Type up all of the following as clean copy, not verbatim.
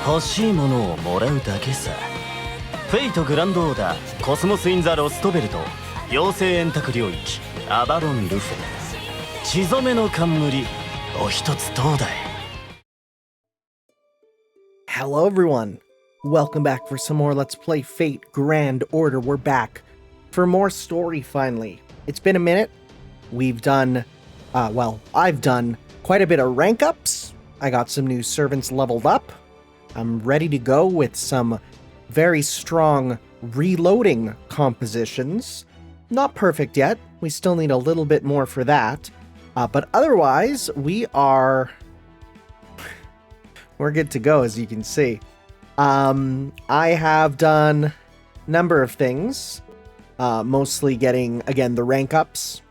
欲しいものをもらうだけさ。フェイトグランドオーダーコスモス・イン・ザ・ロストベルト妖精円卓領域アバロン・ルフェ血染めの冠お一つどうだい。 Hello everyone, welcome back for some more Let's Play Fate Grand Order. We're back for more story finally. It's been a minute. We've done, I've done quite a bit of rank ups. I got some new servants leveled up. I'm ready to go with some very strong reloading compositions. Not perfect yet. We still need a little bit more for that. But otherwise, we're good to go, as you can see. I have done a number of things. Mostly getting, again, the rank ups.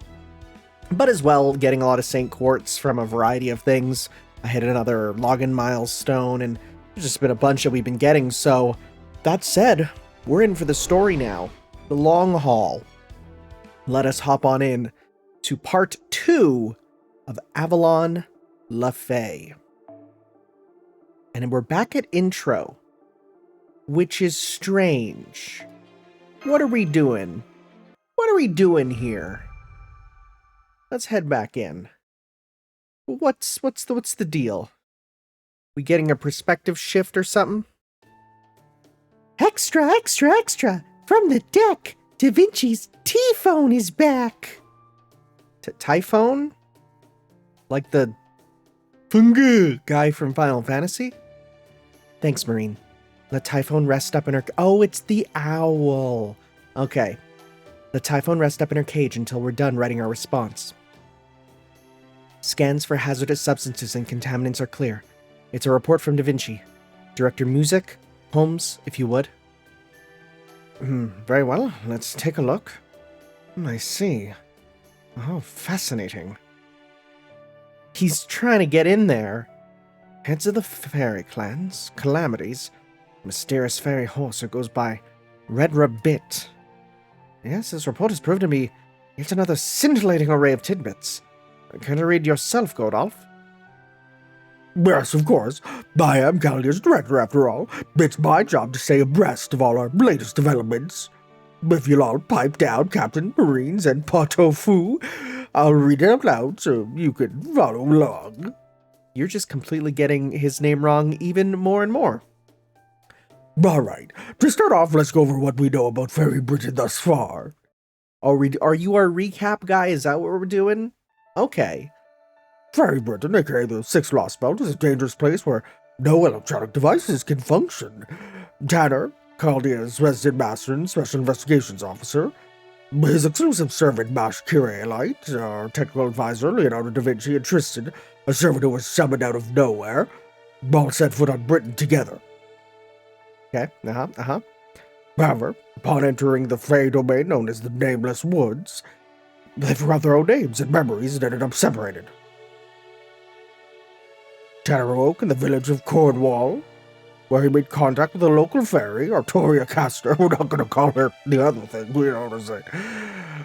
But as well, getting a lot of Saint Quartz from a variety of things. I hit another login milestone, and there's just been a bunch that we've been getting. So, that said, we're in for the story now. The long haul. Let us hop on in to part 2 of Avalon La Fey. And we're back at intro, which is strange. What are we doing? What are we doing here? Let's head back in. What's the deal? We getting a perspective shift or something? Extra, extra, extra! From the deck, Da Vinci's T-phone is back! Typhone? Like the Fungu guy from Final Fantasy? Thanks, Marine. Let Typhone rest up in her... Oh, it's the owl. Okay. Let Typhone rest up in her cage until we're done writing our response. Scans for hazardous substances and contaminants are clear. It's a report from Da Vinci. Director Music, Holmes, if you would. Very well. Let's take a look. I see. Oh, fascinating. He's trying to get in there. Heads of the fairy clans, calamities, mysterious fairy horse who goes by Red Rabbit. Yes, this report has proved to be yet another scintillating array of tidbits. Can you read yourself, Godolph? Yes, of course. I am Gallia's director, after all. It's my job to stay abreast of all our latest developments. If you'll all pipe down, Captain, Marines, and Pot-au-feu, I'll read it out loud so you can follow along. You're just completely getting his name wrong even more and more. All right. To start off, let's go over what we know about Fairy Britain thus far. Are you our recap guy? Is that what we're doing? Okay. Fairy Britain, aka the 6th Lostbelt, is a dangerous place where no electronic devices can function. Tanner, Caldea's resident master and special investigations officer, his exclusive servant Mash Kyrielite, our technical advisor Leonardo da Vinci, and Tristan, a servant who was summoned out of nowhere, all set foot on Britain together. Okay, However, upon entering the Fey domain known as the Nameless Woods, they forgot their own names and memories and ended up separated. Tanner awoke in the village of Cornwall, where he made contact with a local fairy, Artoria Castor, we're not going to call her the other thing, we know what to say,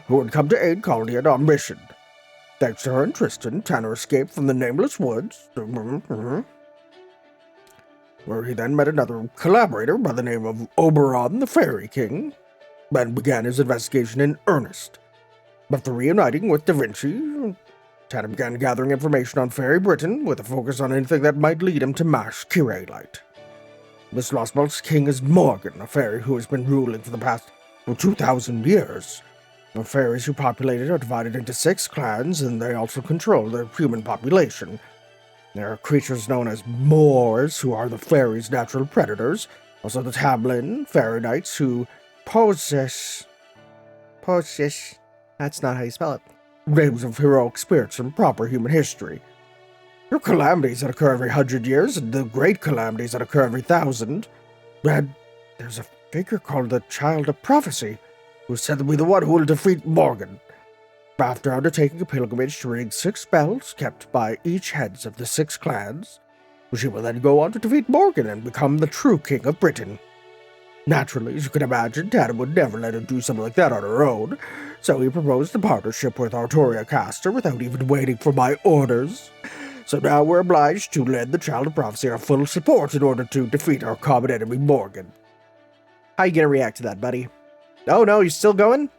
who had come to aid Colony on a mission. Thanks to her and Tristan, Tanner escaped from the Nameless Woods, where he then met another collaborator by the name of Oberon the Fairy King, and began his investigation in earnest. After reuniting with Da Vinci, Tanner began gathering information on Fairy Britain, with a focus on anything that might lead him to Mash Kyrielite. This Lostbelt's king is Morgan, a fairy who has been ruling for the past 2,000 years. The fairies who populate it are divided into 6 clans, and they also control the human population. There are creatures known as Moors, who are the fairies' natural predators, also the Tamlin, fairy knights, who possess, that's not how you spell it, names of heroic spirits from proper human history. There are calamities that occur every 100 years, and the great calamities that occur every 1,000. And there's a figure called the Child of Prophecy, who is said to be the one who will defeat Morgan. After undertaking a pilgrimage to ring 6 bells kept by each heads of the 6 clans, she will then go on to defeat Morgan and become the true king of Britain. Naturally, as you can imagine, Tanner would never let her do something like that on her own, so he proposed a partnership with Artoria Castor without even waiting for my orders. So now we're obliged to lend the Child of Prophecy our full support in order to defeat our common enemy, Morgan. How you gonna react to that, buddy? Oh no, you still going?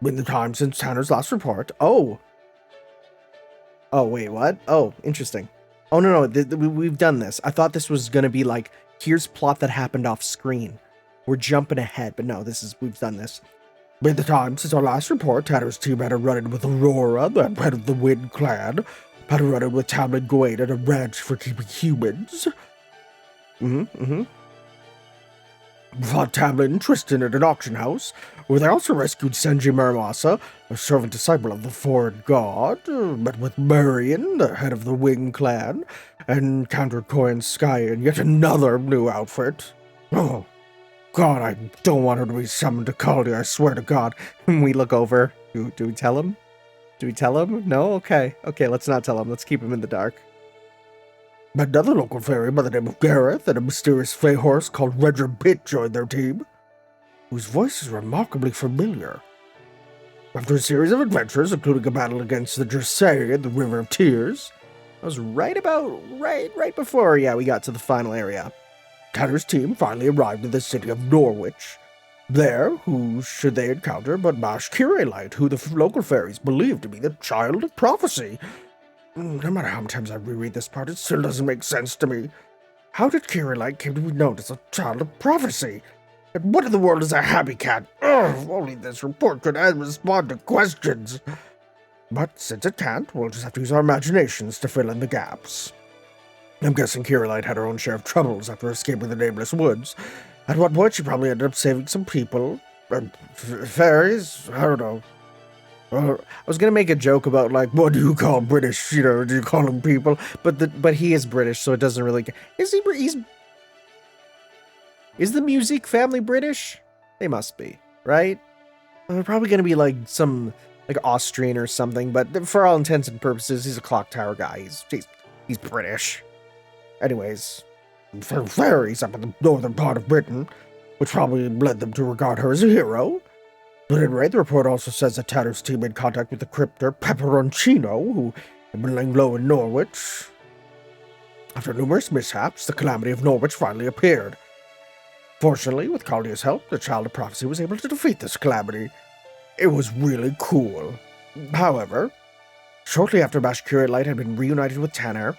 In the time since Tanner's last report. Oh, wait, what? Oh, interesting. Oh, no, we've done this. I thought this was gonna be like, here's plot that happened off screen. We're jumping ahead, but no, we've done this. In the time since our last report, Tanner's team had a run-in with Aurora, the head of the Wind Clan, had a run-in with Tamlin Gwaine at a ranch for keeping humans. Fought Tamlin Tristan at an auction house, where they also rescued Senji Muramasa, a servant disciple of the foreign god, met with Marion, the head of the Wing Clan, and encountered Koyan Sky in yet another new outfit. Oh, God, I don't want her to be summoned to Kaldi, I swear to God. We look over. Do we tell him? Do we tell him? No? Okay, let's not tell him. Let's keep him in the dark. Another local fairy by the name of Gareth and a mysterious fey horse called Redrum Pit joined their team, whose voice is remarkably familiar. After a series of adventures, including a battle against the Jersey and the River of Tears, I was right before, we got to the final area. Tanner's team finally arrived in the city of Norwich. There, who should they encounter but Mash Kirelite, who the local fairies believe to be the Child of Prophecy. No matter how many times I reread this part, it still doesn't make sense to me. How did Kirelite came to be known as a Child of Prophecy? And what in the world is a happy cat? If only this report could respond to questions. But since it can't, we'll just have to use our imaginations to fill in the gaps. I'm guessing Kirelite had her own share of troubles after escaping the Nameless Woods. At what point she probably ended up saving some people. Fairies? I don't know. I was gonna make a joke about, like, what do you call British? You know, do you call them people? But he is British, so it doesn't really... Is the music family British? They must be, right? They're probably gonna be, like, some, like, Austrian or something, but for all intents and purposes, he's a clock tower guy. He's British. Anyways, fairies up in the northern part of Britain, which probably led them to regard her as a hero. But at any rate, the report also says that Tanner's team made contact with the crypter Peperoncino, who had been laying low in Norwich. After numerous mishaps, the Calamity of Norwich finally appeared. Fortunately, with Caldia's help, the Child of Prophecy was able to defeat this calamity. It was really cool. However, shortly after Mash Kirelite had been reunited with Tanner,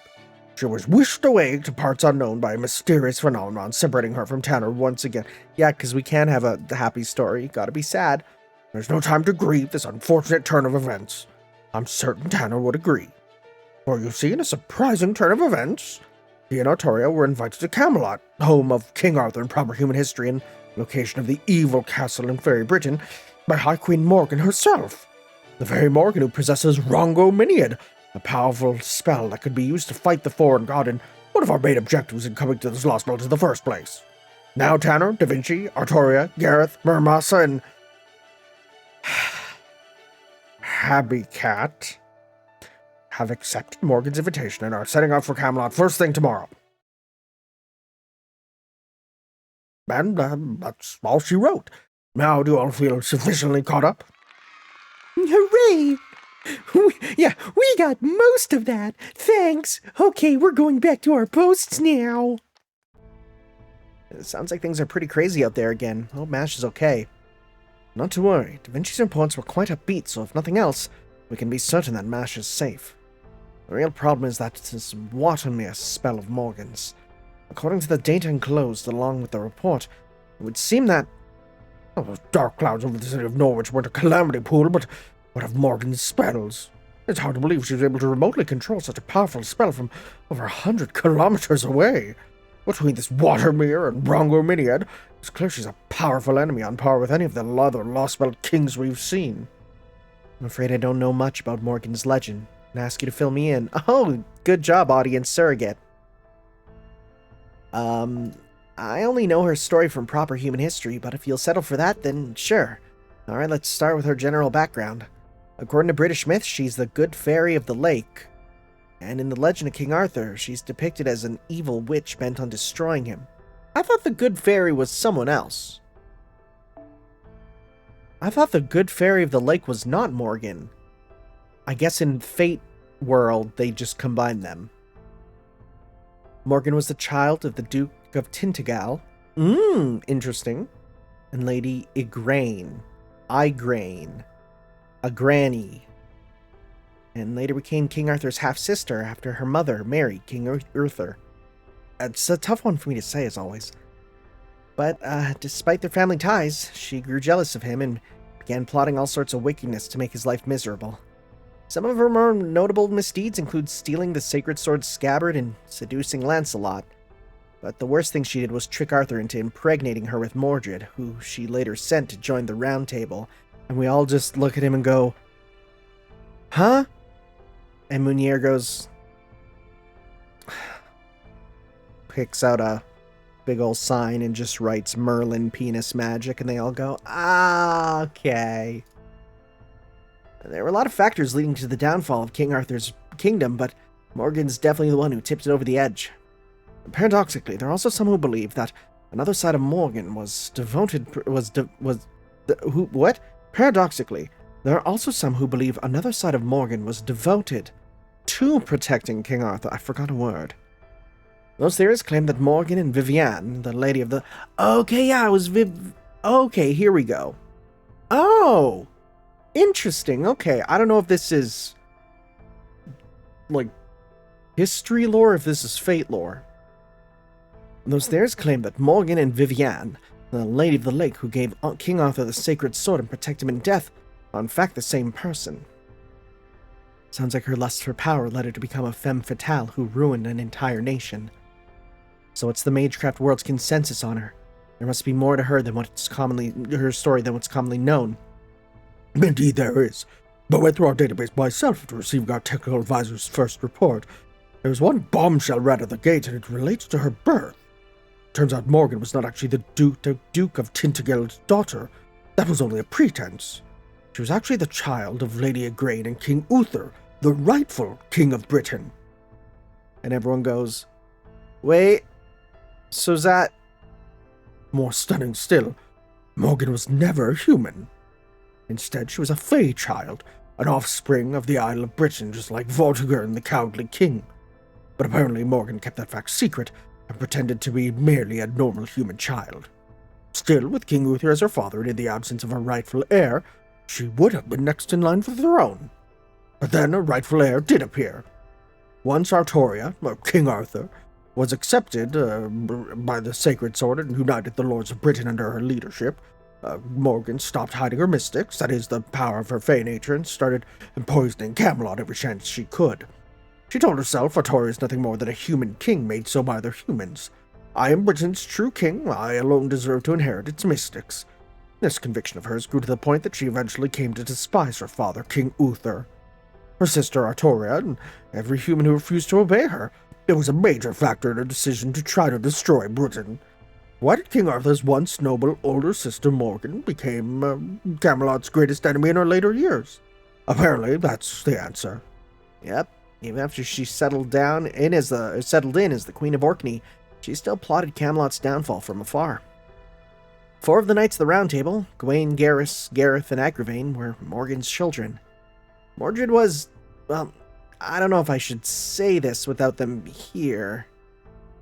she was whisked away to parts unknown by a mysterious phenomenon separating her from Tanner once again. Yeah, because we can't have a happy story. Gotta be sad. There's no time to grieve this unfortunate turn of events. I'm certain Tanner would agree. For you see, in a surprising turn of events, he and Artoria were invited to Camelot, home of King Arthur in proper human history and location of the evil castle in Fairy Britain, by High Queen Morgan herself. The very Morgan who possesses Rongo Miniad, a powerful spell that could be used to fight the foreign god and one of our main objectives in coming to this Lostbelt in the first place. Now Tanner, Da Vinci, Artoria, Gareth, Muramasa, and Happy Cat have accepted Morgan's invitation and are setting off for Camelot first thing tomorrow. And that's all she wrote. Now do you all feel sufficiently caught up? Hooray! We got most of that. Thanks. Okay, we're going back to our posts now. It sounds like things are pretty crazy out there again. I hope Mash is okay. Not to worry. Da Vinci's reports were quite upbeat, so if nothing else, we can be certain that Mash is safe. The real problem is that this Watermere spell of Morgan's. According to the data enclosed along with the report, it would seem that those dark clouds over the city of Norwich weren't a calamity pool, but what of Morgan's spells? It's hard to believe she was able to remotely control such a powerful spell from over 100 kilometers away. Between this Watermere and Rongo Miniad, it's clear she's a powerful enemy on par with any of the other Lostbelt kings we've seen. I'm afraid I don't know much about Morgan's legend, and ask you to fill me in. Oh, good job, audience surrogate. I only know her story from proper human history, but if you'll settle for that, then sure. Alright, let's start with her general background. According to British myth, she's the good fairy of the lake. And in the legend of King Arthur, she's depicted as an evil witch bent on destroying him. I thought the good fairy was someone else. I thought the good fairy of the lake was not Morgan. I guess in Fate world, they just combined them. Morgan was the child of the Duke of Tintagel. Interesting. And Lady Igraine. A granny. And later became King Arthur's half-sister after her mother married King Arthur. It's a tough one for me to say, as always. But despite their family ties, she grew jealous of him and began plotting all sorts of wickedness to make his life miserable. Some of her more notable misdeeds include stealing the sacred sword's scabbard and seducing Lancelot. But the worst thing she did was trick Arthur into impregnating her with Mordred, who she later sent to join the Round Table. And we all just look at him and go, huh? And Munier goes, picks out a big old sign and just writes Merlin penis magic, and they all go, okay. There were a lot of factors leading to the downfall of King Arthur's kingdom, but Morgan's definitely the one who tipped it over the edge. Paradoxically, there are also some who believe that another side of Morgan was devoted. Paradoxically, there are also some who believe another side of Morgan was devoted to protecting King Arthur. I forgot a word. Those theories claim that Morgan and Vivienne, the lady of the... Okay, yeah, it was Okay, here we go. Oh! Interesting, okay. I don't know if this is... like... history lore, if this is fate lore. Those theories claim that Morgan and Vivienne, the Lady of the Lake who gave King Arthur the sacred sword and protected him in death, are in fact the same person. Sounds like her lust for power led her to become a femme fatale who ruined an entire nation. So what's the Magecraft world's consensus on her? There must be more to her than her story than what's commonly known. Indeed there is. But I went through our database myself after receiving our technical advisor's first report. There was one bombshell right at the gate, and it relates to her birth. Turns out Morgan was not actually the Duke of Tintagel's daughter. That was only a pretense. She was actually the child of Lady Igraine and King Uther, the rightful King of Britain. And everyone goes, wait, so is that... More stunning still, Morgan was never human. Instead, she was a fey child, an offspring of the Isle of Britain, just like Vortigern, the cowardly king. But apparently Morgan kept that fact secret and pretended to be merely a normal human child. Still, with King Uther as her father and in the absence of a rightful heir, she would have been next in line for the throne. But then a rightful heir did appear. Once Artoria, or King Arthur, was accepted by the sacred sword and united the lords of Britain under her leadership, Morgan stopped hiding her mystics, that is, the power of her fey nature, and started poisoning Camelot every chance she could. She told herself Artoria is nothing more than a human king made so by other humans. I am Britain's true king, I alone deserve to inherit its mystics. This conviction of hers grew to the point that she eventually came to despise her father, King Uther. Her sister Artoria, and every human who refused to obey her. It was a major factor in her decision to try to destroy Britain. Why did King Arthur's once noble older sister Morgan become Camelot's greatest enemy in her later years? Apparently, that's the answer. Yep, even after she settled in as the Queen of Orkney, she still plotted Camelot's downfall from afar. 4 of the Knights of the Round Table, Gawain, Gareth, and Agravain, were Morgan's children. Mordred was, well, I don't know if I should say this without them here,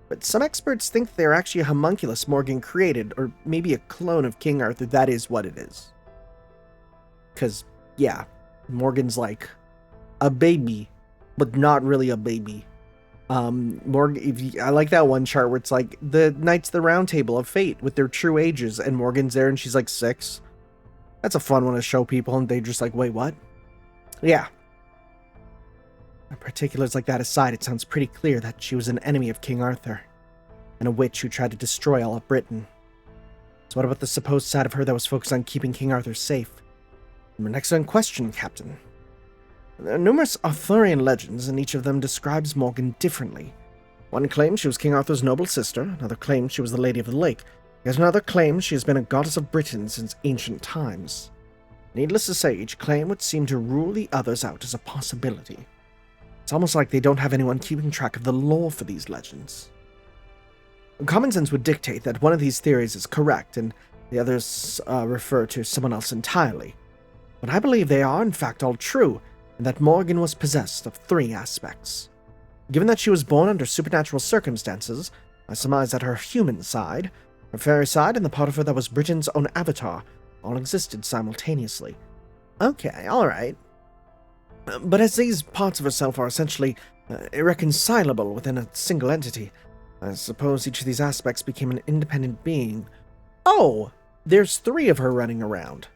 but some experts think they're actually a homunculus Morgan created, or maybe a clone of King Arthur. That is what it is. Because, yeah, Morgan's like a baby, but not really a baby. Morgan, I like that one chart where it's like the Knights of the Round Table of Fate with their true ages, and Morgan's there and she's like 6. That's a fun one to show people, and they just like, wait, what? Yeah. Particulars like that aside, it sounds pretty clear that she was an enemy of King Arthur, and a witch who tried to destroy all of Britain. So what about the supposed side of her that was focused on keeping King Arthur safe? An excellent question, Captain. There are numerous Arthurian legends, and each of them describes Morgan differently. One claims she was King Arthur's noble sister, another claims she was the Lady of the Lake, yet another claims she has been a goddess of Britain since ancient times. Needless to say, each claim would seem to rule the others out as a possibility. It's almost like they don't have anyone keeping track of the lore for these legends. Common sense would dictate that one of these theories is correct, and the others refer to someone else entirely. But I believe they are in fact all true, and that Morgan was possessed of 3 aspects. Given that she was born under supernatural circumstances, I surmise that her human side, her fairy side, and the part of her that was Britain's own avatar all existed simultaneously. Okay, alright. But as these parts of herself are essentially irreconcilable within a single entity, I suppose each of these aspects became an independent being. Oh! There's 3 of her running around.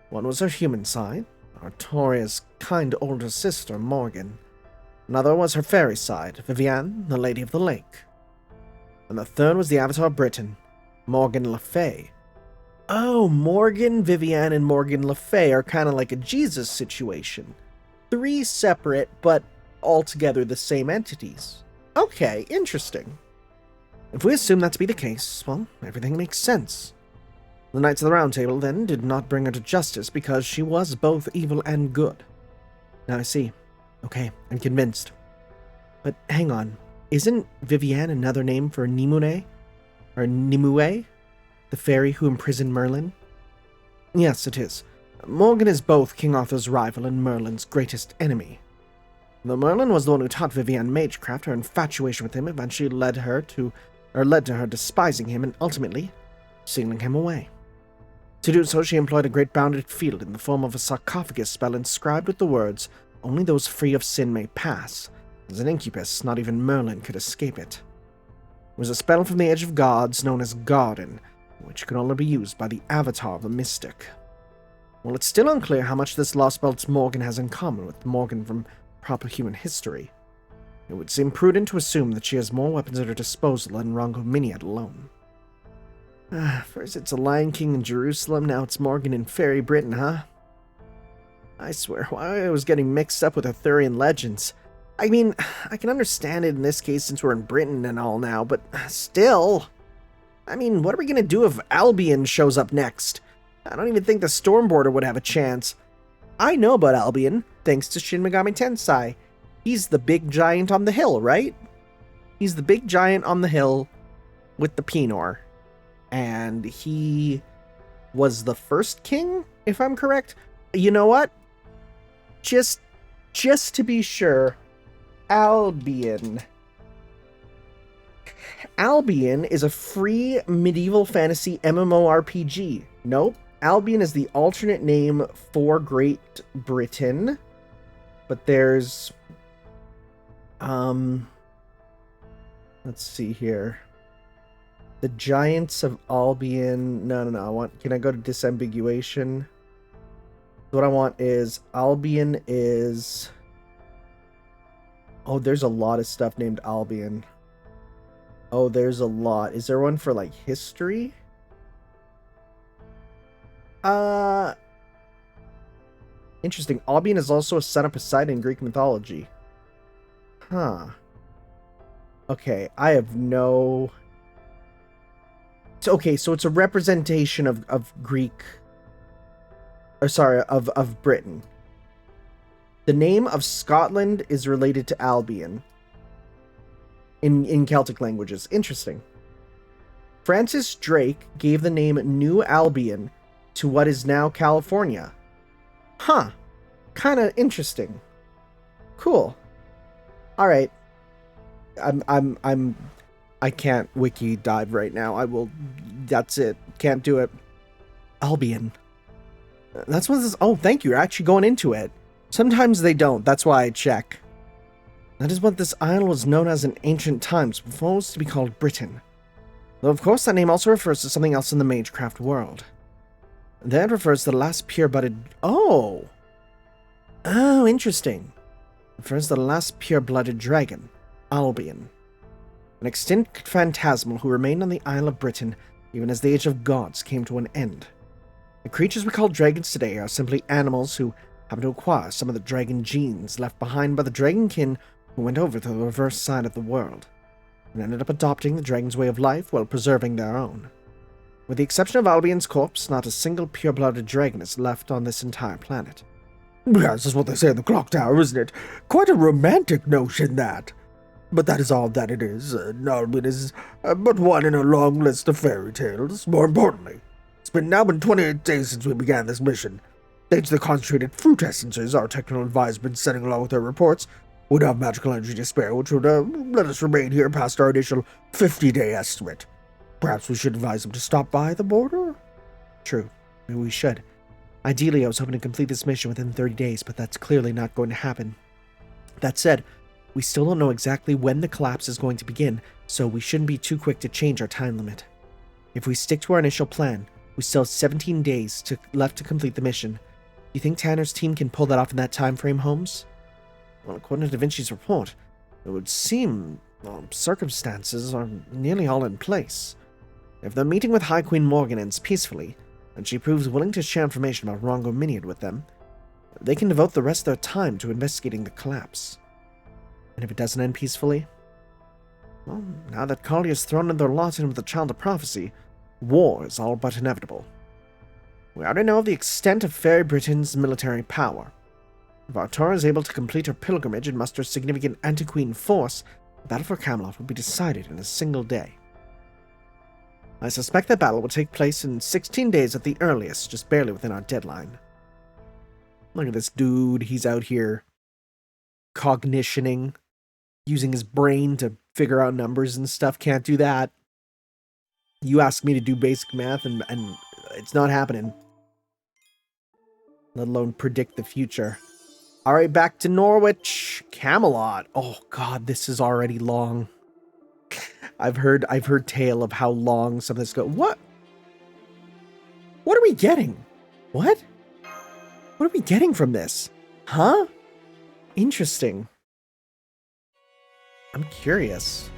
One was her human side, Artoria's kind older sister, Morgan. Another was her fairy side, Vivienne, the Lady of the Lake. And the third was the Avatar Britain, Morgan Le Fay. Oh, Morgan, Vivienne, and Morgan Le Fay are kind of like a Jesus situation. 3 separate, but altogether the same entities. Okay, interesting. If we assume that to be the case, well, everything makes sense. The Knights of the Round Table, then, did not bring her to justice because she was both evil and good. Now I see. Okay, I'm convinced. But hang on, isn't Vivienne another name for Nimue? Or Nimue? The fairy who imprisoned Merlin? Yes, it is. Morgan is both King Arthur's rival and Merlin's greatest enemy. Though Merlin was the one who taught Vivienne magecraft, her infatuation with him eventually led to her despising him and ultimately sealing him away. To do so, she employed a great bounded field in the form of a sarcophagus spell inscribed with the words, "Only those free of sin may pass." As an incubus, not even Merlin could escape it. It was a spell from the Age of Gods known as Garden, which could only be used by the avatar of a mystic. While it's still unclear how much this Lostbelt's Morgan has in common with Morgan from proper human history, it would seem prudent to assume that she has more weapons at her disposal than Rongo Miniat alone. First it's a Lion King in Jerusalem, now it's Morgan in Fairy Britain, huh? I swear, why I was getting mixed up with Arthurian legends. I mean, I can understand it in this case since we're in Britain and all now, but still. I mean, what are we gonna do if Albion shows up next? I don't even think the Stormborder would have a chance. I know about Albion, thanks to Shin Megami Tensei. He's the big giant on the hill, right? He's the big giant on the hill with the Pinor. And he was the first king, if I'm correct. You know what? Just to be sure, Albion. Albion is a free medieval fantasy MMORPG. Nope. Albion is the alternate name for Great Britain. But there's... let's see here. The Giants of Albion... No. Can I go to disambiguation? What I want is... Albion is... Oh, there's a lot of stuff named Albion. Oh, there's a lot. Is there one for, like, history? Interesting. Albion is also a son of Poseidon in Greek mythology. Huh. Okay, I have no... Okay, so it's a representation of Greek... Or sorry, of Britain. The name of Scotland is related to Albion. In Celtic languages. Interesting. Francis Drake gave the name New Albion to what is now California. Huh. Kinda interesting. Cool. Alright. I can't wiki dive right now. That's it. Can't do it. Albion. That's what this... Oh, thank you. You're actually going into it. Sometimes they don't. That's why I check. That is what this isle was known as in ancient times, before it was to be called Britain. Though, of course, that name also refers to something else in the magecraft world. That refers to the last pure-blooded... Oh! Oh, interesting. It refers to the last pure-blooded dragon, Albion. An extinct phantasmal who remained on the Isle of Britain even as the Age of Gods came to an end. The creatures we call dragons today are simply animals who happen to acquire some of the dragon genes left behind by the dragonkin who went over to the reverse side of the world, and ended up adopting the dragon's way of life while preserving their own. With the exception of Albion's corpse, not a single pure-blooded dragon is left on this entire planet. Yes, that's what they say in the clock tower, isn't it? Quite a romantic notion, that. But that is all that it is. Albion is but one in a long list of fairy tales. More importantly, it's now been 28 days since we began this mission. Thanks to the concentrated fruit essences our technical advisor has been sending along with their reports, we'd have magical energy to spare, which would let us remain here past our initial 50-day estimate. Perhaps we should advise them to stop by the border? True. Maybe we should. Ideally, I was hoping to complete this mission within 30 days, but that's clearly not going to happen. That said, we still don't know exactly when the collapse is going to begin, so we shouldn't be too quick to change our time limit. If we stick to our initial plan, we still have 17 days left to complete the mission. Do you think Tanner's team can pull that off in that time frame, Holmes? Well, according to Da Vinci's report, it would seem circumstances are nearly all in place. If the meeting with High Queen Morgan ends peacefully, and she proves willing to share information about Rongo Miniad with them, they can devote the rest of their time to investigating the collapse. And if it doesn't end peacefully? Well, now that Kali has thrown in their lot in with the Child of Prophecy, war is all but inevitable. We already know of the extent of Fairy Britain's military power. If Artura is able to complete her pilgrimage and muster significant anti-Queen force, the battle for Camelot will be decided in a single day. I suspect that battle will take place in 16 days at the earliest, just barely within our deadline. Look at this dude, he's out here cognitioning, using his brain to figure out numbers and stuff. Can't do that. You ask me to do basic math and it's not happening. Let alone predict the future. Alright, back to Norwich. Camelot. Oh god, this is already long. I've heard tale of how long some of this go. What? What are we getting? What? What are we getting from this? Huh? Interesting. I'm curious.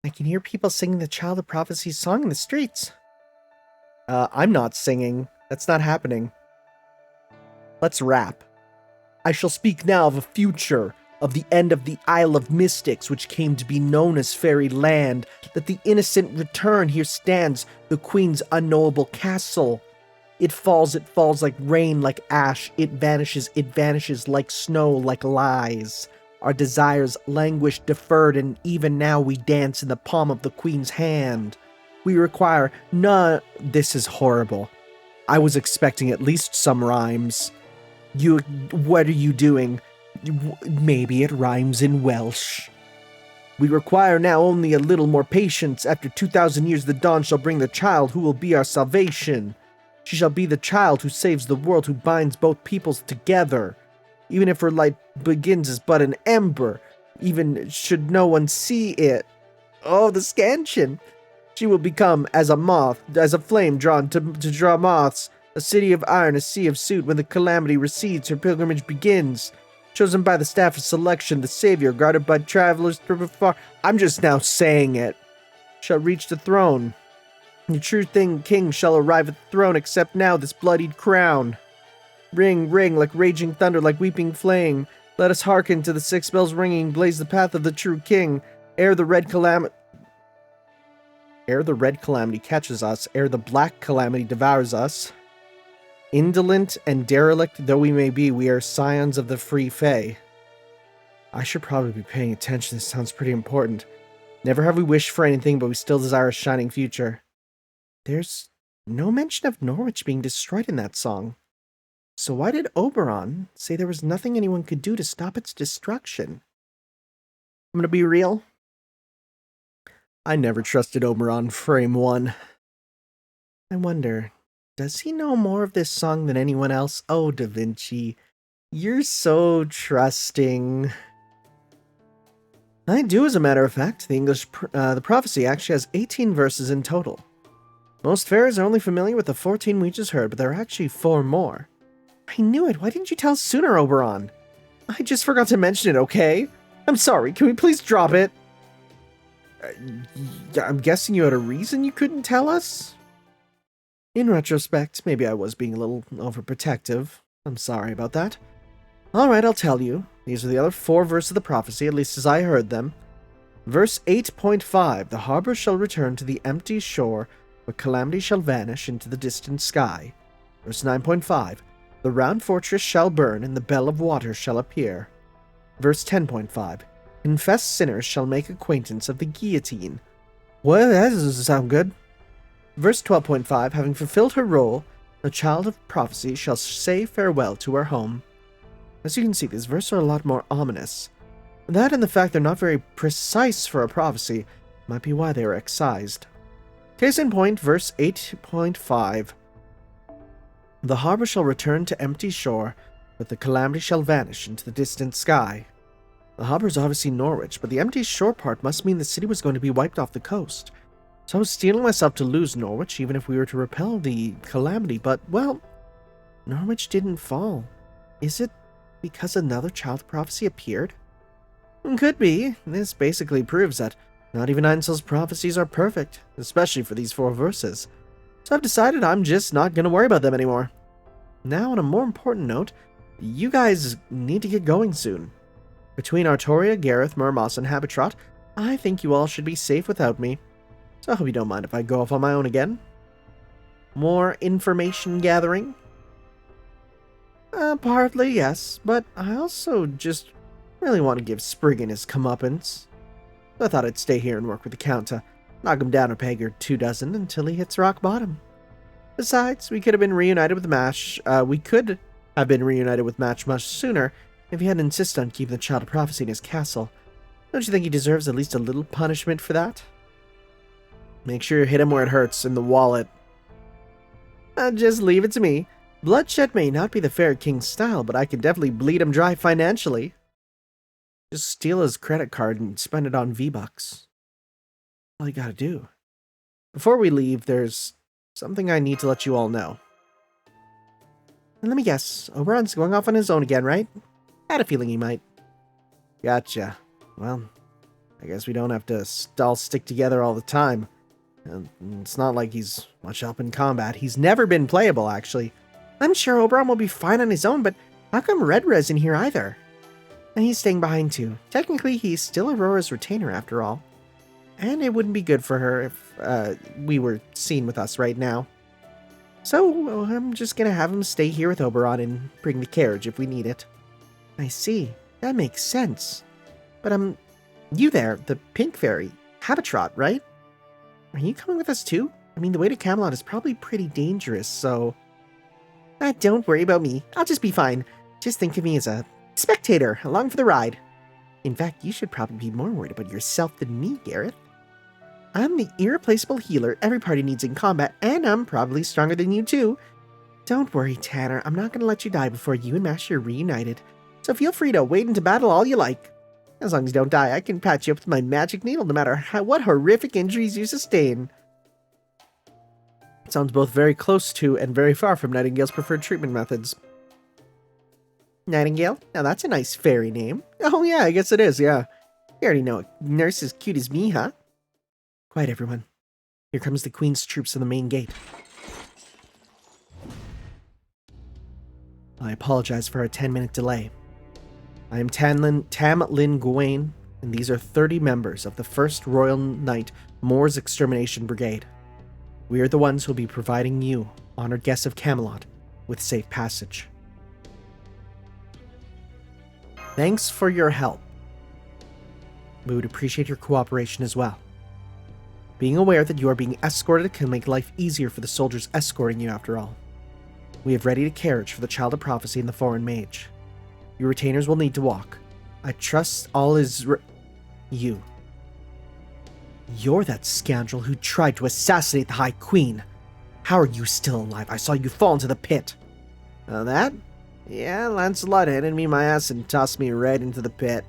I can hear people singing the Child of Prophecy song in the streets. I'm not singing. That's not happening. Let's rap. I shall speak now of a future, of the end of the Isle of Mystics, which came to be known as Fairy Land, that the innocent return here stands, the Queen's unknowable castle. It falls like rain, like ash, it vanishes like snow, like lies. Our desires languish, deferred, and even now we dance in the palm of the Queen's hand. We require none. This is horrible. I was expecting at least some rhymes. What are you doing? Maybe it rhymes in Welsh. We require now only a little more patience. After 2,000 years, the dawn shall bring the child who will be our salvation. She shall be the child who saves the world, who binds both peoples together. Even if her light begins as but an ember, even should no one see it. Oh, the scansion! She will become as a moth, as a flame drawn to draw moths, a city of iron, a sea of soot. When the calamity recedes, her pilgrimage begins. Chosen by the staff of selection, the savior, guarded by travelers from afar. I'm just now saying it. Shall reach the throne. The true king shall arrive at the throne, accept now this bloodied crown. Ring, ring, like raging thunder, like weeping flame. Let us hearken to the 6 bells ringing, blaze the path of the true king. Ere the red calamity catches us, ere the black calamity devours us. Indolent and derelict though we may be, we are scions of the free fae. I should probably be paying attention, this sounds pretty important. Never have we wished for anything, but we still desire a shining future. There's no mention of Norwich being destroyed in that song. So why did Oberon say there was nothing anyone could do to stop its destruction? I'm gonna be real. I never trusted Oberon, frame 1. I wonder, does he know more of this song than anyone else? Oh, Da Vinci, you're so trusting. I do, as a matter of fact. The prophecy actually has 18 verses in total. Most fairies are only familiar with the 14 we just heard, but there are actually 4 more. I knew it. Why didn't you tell us sooner, Oberon? I just forgot to mention it, okay? I'm sorry. Can we please drop it? I'm guessing you had a reason you couldn't tell us? In retrospect, maybe I was being a little overprotective. I'm sorry about that. Alright, I'll tell you. These are the other 4 verses of the prophecy, at least as I heard them. Verse 8.5, the harbor shall return to the empty shore, where calamity shall vanish into the distant sky. Verse 9.5, the round fortress shall burn, and the bell of water shall appear. Verse 10.5, Confessed sinners shall make acquaintance of the guillotine. Well, that doesn't sound good. Verse 12.5, having fulfilled her role, the child of prophecy shall say farewell to her home. As you can see, these verses are a lot more ominous. That and the fact they're not very precise for a prophecy might be why they were excised. Case in point, verse 8.5. The harbor shall return to empty shore, but the calamity shall vanish into the distant sky. The harbor is obviously Norwich, but the empty shore part must mean the city was going to be wiped off the coast. So I was steeling myself to lose Norwich, even if we were to repel the calamity, but, well, Norwich didn't fall. Is it because another child prophecy appeared? Could be. This basically proves that not even Einzel's prophecies are perfect, especially for these 4 verses. So I've decided I'm just not going to worry about them anymore. Now, on a more important note, you guys need to get going soon. Between Artoria, Gareth, Murmoss, and Habitrot, I think you all should be safe without me. So I hope you don't mind if I go off on my own again. More information gathering? Partly, yes, but I also just really want to give Spriggan his comeuppance. So I thought I'd stay here and work with the Count to knock him down a peg or 2 dozen until he hits rock bottom. Besides, we could have been reunited with Match. We could have been reunited with Match much sooner if he hadn't insisted on keeping the Child of Prophecy in his castle. Don't you think he deserves at least a little punishment for that? Make sure you hit him where it hurts, in the wallet. Just leave it to me. Bloodshed may not be the Fair King's style, but I can definitely bleed him dry financially. Just steal his credit card and spend it on V-Bucks. All you gotta do. Before we leave, there's something I need to let you all know. And let me guess, Oberon's going off on his own again, right? I had a feeling he might. Gotcha. Well, I guess we don't have to all stick together all the time. And it's not like he's much help in combat. He's never been playable, actually. I'm sure Oberon will be fine on his own, but how come Redra isn't here either? And he's staying behind too. Technically, he's still Aurora's retainer after all. And it wouldn't be good for her if we were seen with us right now. So I'm just gonna have him stay here with Oberon and bring the carriage if we need it. I see. That makes sense. But you there, the pink fairy, Habitrot, right? Are you coming with us too? I mean, the way to Camelot is probably pretty dangerous, so... don't worry about me. I'll just be fine. Just think of me as a spectator, along for the ride. In fact, you should probably be more worried about yourself than me, Gareth. I'm the irreplaceable healer every party needs in combat, and I'm probably stronger than you too. Don't worry, Tanner. I'm not going to let you die before you and Mash are reunited. So feel free to wade into battle all you like. As long as you don't die, I can patch you up with my magic needle no matter what horrific injuries you sustain. It sounds both very close to and very far from Nightingale's preferred treatment methods. Nightingale? Now that's a nice fairy name. Oh yeah, I guess it is, yeah. You already know a nurse as cute as me, huh? Quiet, everyone. Here comes the Queen's troops to the main gate. I apologize for a 10-minute delay. I am Tam Lin Gawain, and these are 30 members of the 1st Royal Knight Moors Extermination Brigade. We are the ones who will be providing you, honored guests of Camelot, with safe passage. Thanks for your help. We would appreciate your cooperation as well. Being aware that you are being escorted can make life easier for the soldiers escorting you after all. We have readied a carriage for the Child of Prophecy and the Foreign Mage. Your retainers will need to walk. I trust all is you. You're that scoundrel who tried to assassinate the High Queen. How are you still alive? I saw you fall into the pit. That? Yeah, Lancelot handed me my ass and tossed me right into the pit.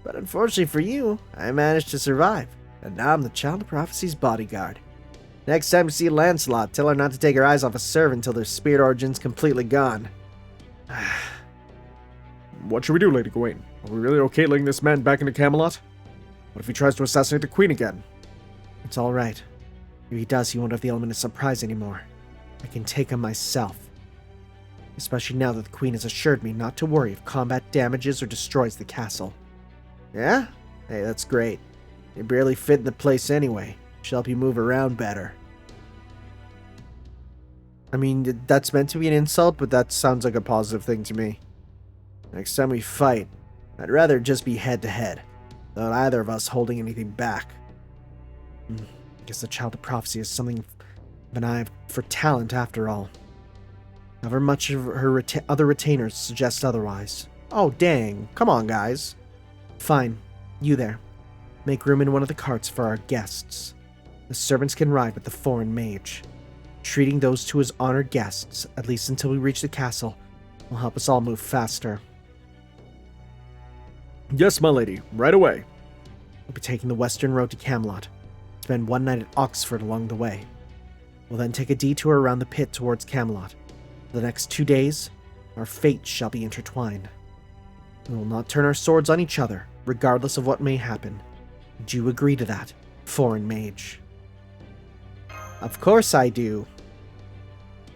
But unfortunately for you, I managed to survive, and now I'm the Child of Prophecy's bodyguard. Next time you see Lancelot, tell her not to take her eyes off a servant until their spirit origin's completely gone. What should we do, Lady Gawain? Are we really okay letting this man back into Camelot? What if he tries to assassinate the Queen again? It's all right. If he does, he won't have the element of surprise anymore. I can take him myself. Especially now that the Queen has assured me not to worry if combat damages or destroys the castle. Yeah? Hey, that's great. You barely fit in the place anyway. Should help you move around better. I mean, that's meant to be an insult, but that sounds like a positive thing to me. Next time we fight, I'd rather just be head-to-head. without either of us holding anything back. I guess the Child of Prophecy is something of an eye for talent after all. However much of her other retainers suggest otherwise. Oh, dang. Come on, guys. Fine. You there. Make room in one of the carts for our guests. The servants can ride with the foreign mage. Treating those two as honored guests, at least until we reach the castle, will help us all move faster. Yes, my lady. Right away. We'll be taking the western road to Camelot. Spend one night at Oxford along the way. We'll then take a detour around the pit towards Camelot. For the next 2 days, our fates shall be intertwined. We will not turn our swords on each other, regardless of what may happen. Do you agree to that, foreign mage? Of course I do.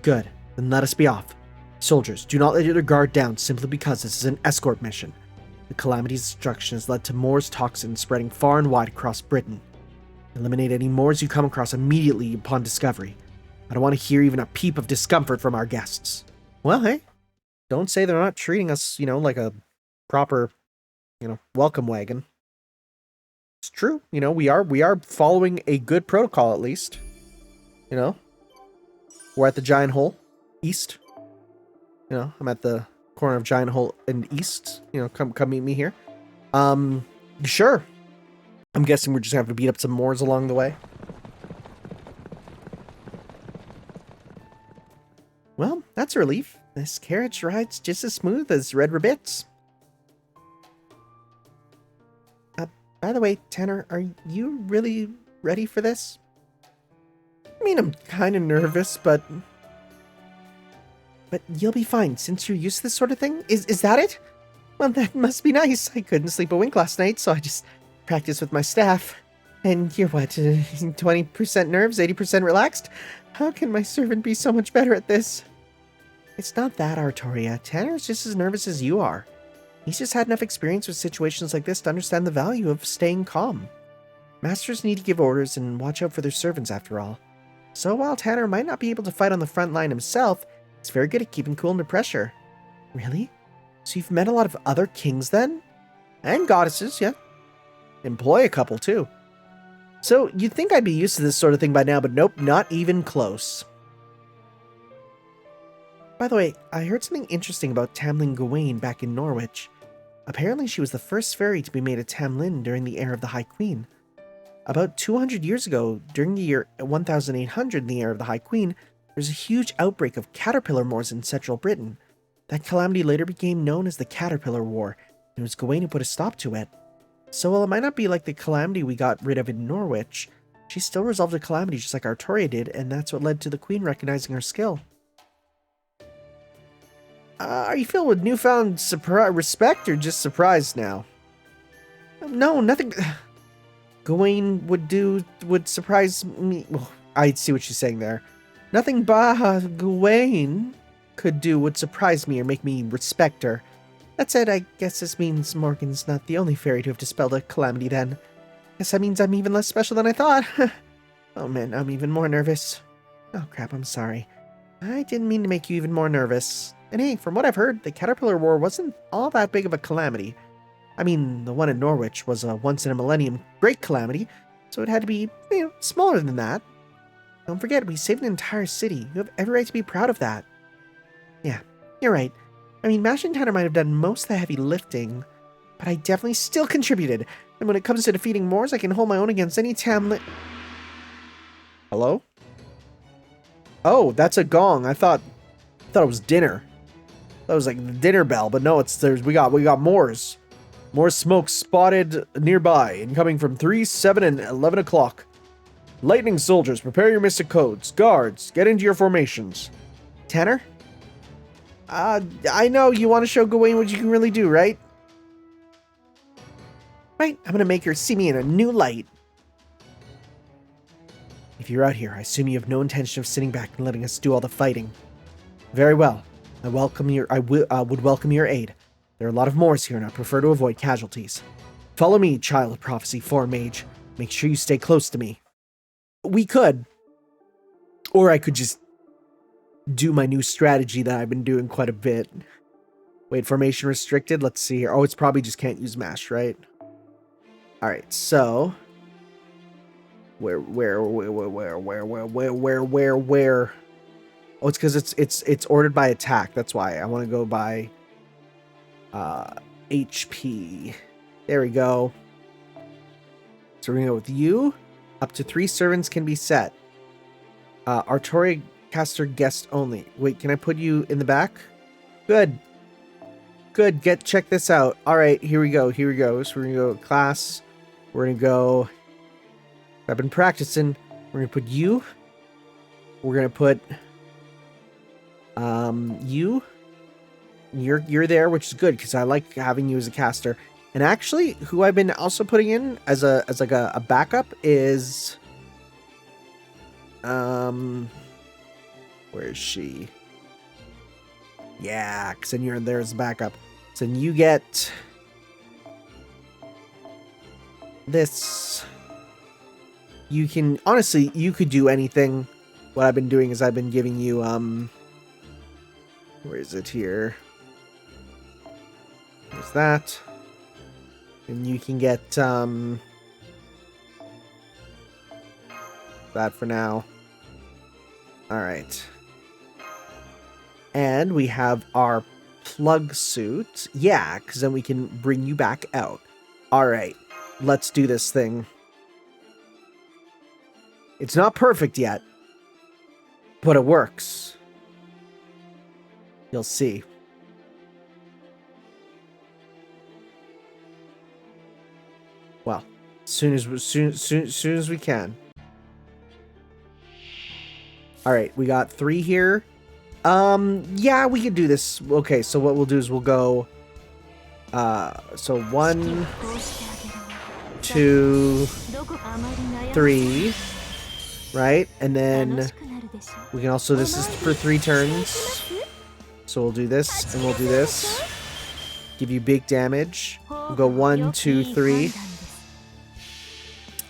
Good, then let us be off. Soldiers, do not let your guard down simply because this is an escort mission. The Calamity's destruction has led to Moor's toxin spreading far and wide across Britain. Eliminate any Moors you come across immediately upon discovery. I don't want to hear even a peep of discomfort from our guests. Well, hey, don't say they're not treating us, like a proper, welcome wagon. It's true. We are following a good protocol at least. We're at the Giant Hole East. I'm at the corner of Giant Hole and East. Come meet me here. Sure. I'm guessing we're just gonna have to beat up some Moors along the way. Well, that's a relief. This carriage rides just as smooth as Red Rabbit's. By the way, Tanner, are you really ready for this? I mean, I'm kind of nervous, but you'll be fine since you're used to this sort of thing. Is that it? Well, that must be nice. I couldn't sleep a wink last night, so I just practiced with my staff. And you're what, 20% nerves, 80% relaxed? How can my servant be so much better at this? It's not that, Artoria. Tanner's just as nervous as you are. He's just had enough experience with situations like this to understand the value of staying calm. Masters need to give orders and watch out for their servants after all. So while Tanner might not be able to fight on the front line himself, he's very good at keeping cool under pressure. Really? So you've met a lot of other kings then? And goddesses, yeah. Employ a couple too. So you'd think I'd be used to this sort of thing by now, but nope, not even close. By the way, I heard something interesting about Tamlin Gawain back in Norwich. Apparently she was the first fairy to be made a Tamlin during the era of the High Queen. About 200 years ago, during the year 1800 in the era of the High Queen, there was a huge outbreak of caterpillar moors in central Britain. That calamity later became known as the Caterpillar War, and it was Gawain who put a stop to it. So while it might not be like the calamity we got rid of in Norwich, she still resolved the calamity just like Artoria did, and that's what led to the Queen recognizing her skill. Are you filled with newfound respect or just surprised now? No, nothing. Gawain would surprise me. Well, I see what she's saying there. Nothing Gawain could do would surprise me or make me respect her. That said, I guess this means Morgan's not the only fairy to have dispelled a calamity then. Guess that means I'm even less special than I thought. Oh man, I'm even more nervous. Oh crap, I'm sorry. I didn't mean to make you even more nervous. And hey, from what I've heard, the Caterpillar War wasn't all that big of a calamity. I mean, the one in Norwich was a once-in-a-millennium great calamity, so it had to be, smaller than that. Don't forget, we saved an entire city. You have every right to be proud of that. Yeah, you're right. I mean, Mash and Tanner might have done most of the heavy lifting, but I definitely still contributed. And when it comes to defeating Moors, I can hold my own against any Tamlin. Hello? Oh, that's a gong. I thought it was dinner. That was like the dinner bell, but no, we got Moors. More smoke spotted nearby, incoming from 3, 7, and 11 o'clock. Lightning soldiers, prepare your mystic codes. Guards, get into your formations. Tanner? I know you want to show Gawain what you can really do, right? Right, I'm gonna make her see me in a new light. If you're out here, I assume you have no intention of sitting back and letting us do all the fighting. Very well. I would welcome your aid. There are a lot of Moors here, and I prefer to avoid casualties. Follow me, Child of Prophecy, Foreign Mage. Make sure you stay close to me. We could. Or I could just do my new strategy that I've been doing quite a bit. Wait, formation restricted? Let's see here. Oh, it's probably just can't use mash, right? All right, so where? Oh, it's because it's ordered by attack. That's why I want to go by HP. There we go. So we're gonna go with you. Up to 3 servants can be set. Artillery caster guest only. Wait, can I put you in the back? Good. Good. Check this out. All right, here we go. So we're gonna go class. We're gonna go. I've been practicing. We're gonna put you. We're gonna put you. You're there, which is good because I like having you as a caster. And actually, who I've been also putting in as like a backup is where is she? Yeah, because then you're there as a backup. So then you get this. You can honestly, you could do anything. What I've been doing is I've been giving you where is it here? There's that. And you can get that for now. All right. And we have our plug suit. Yeah, because then we can bring you back out. All right. Let's do this thing. It's not perfect yet, but it works. You'll see. Well, soon as we can. All right, we got 3 here. Yeah, we could do this. Okay, so what we'll do is we'll go. So 1, 2, 3, right, and then we can also. This is for 3 turns. So we'll do this and we'll do this. Give you big damage. We'll go 1, 2, 3.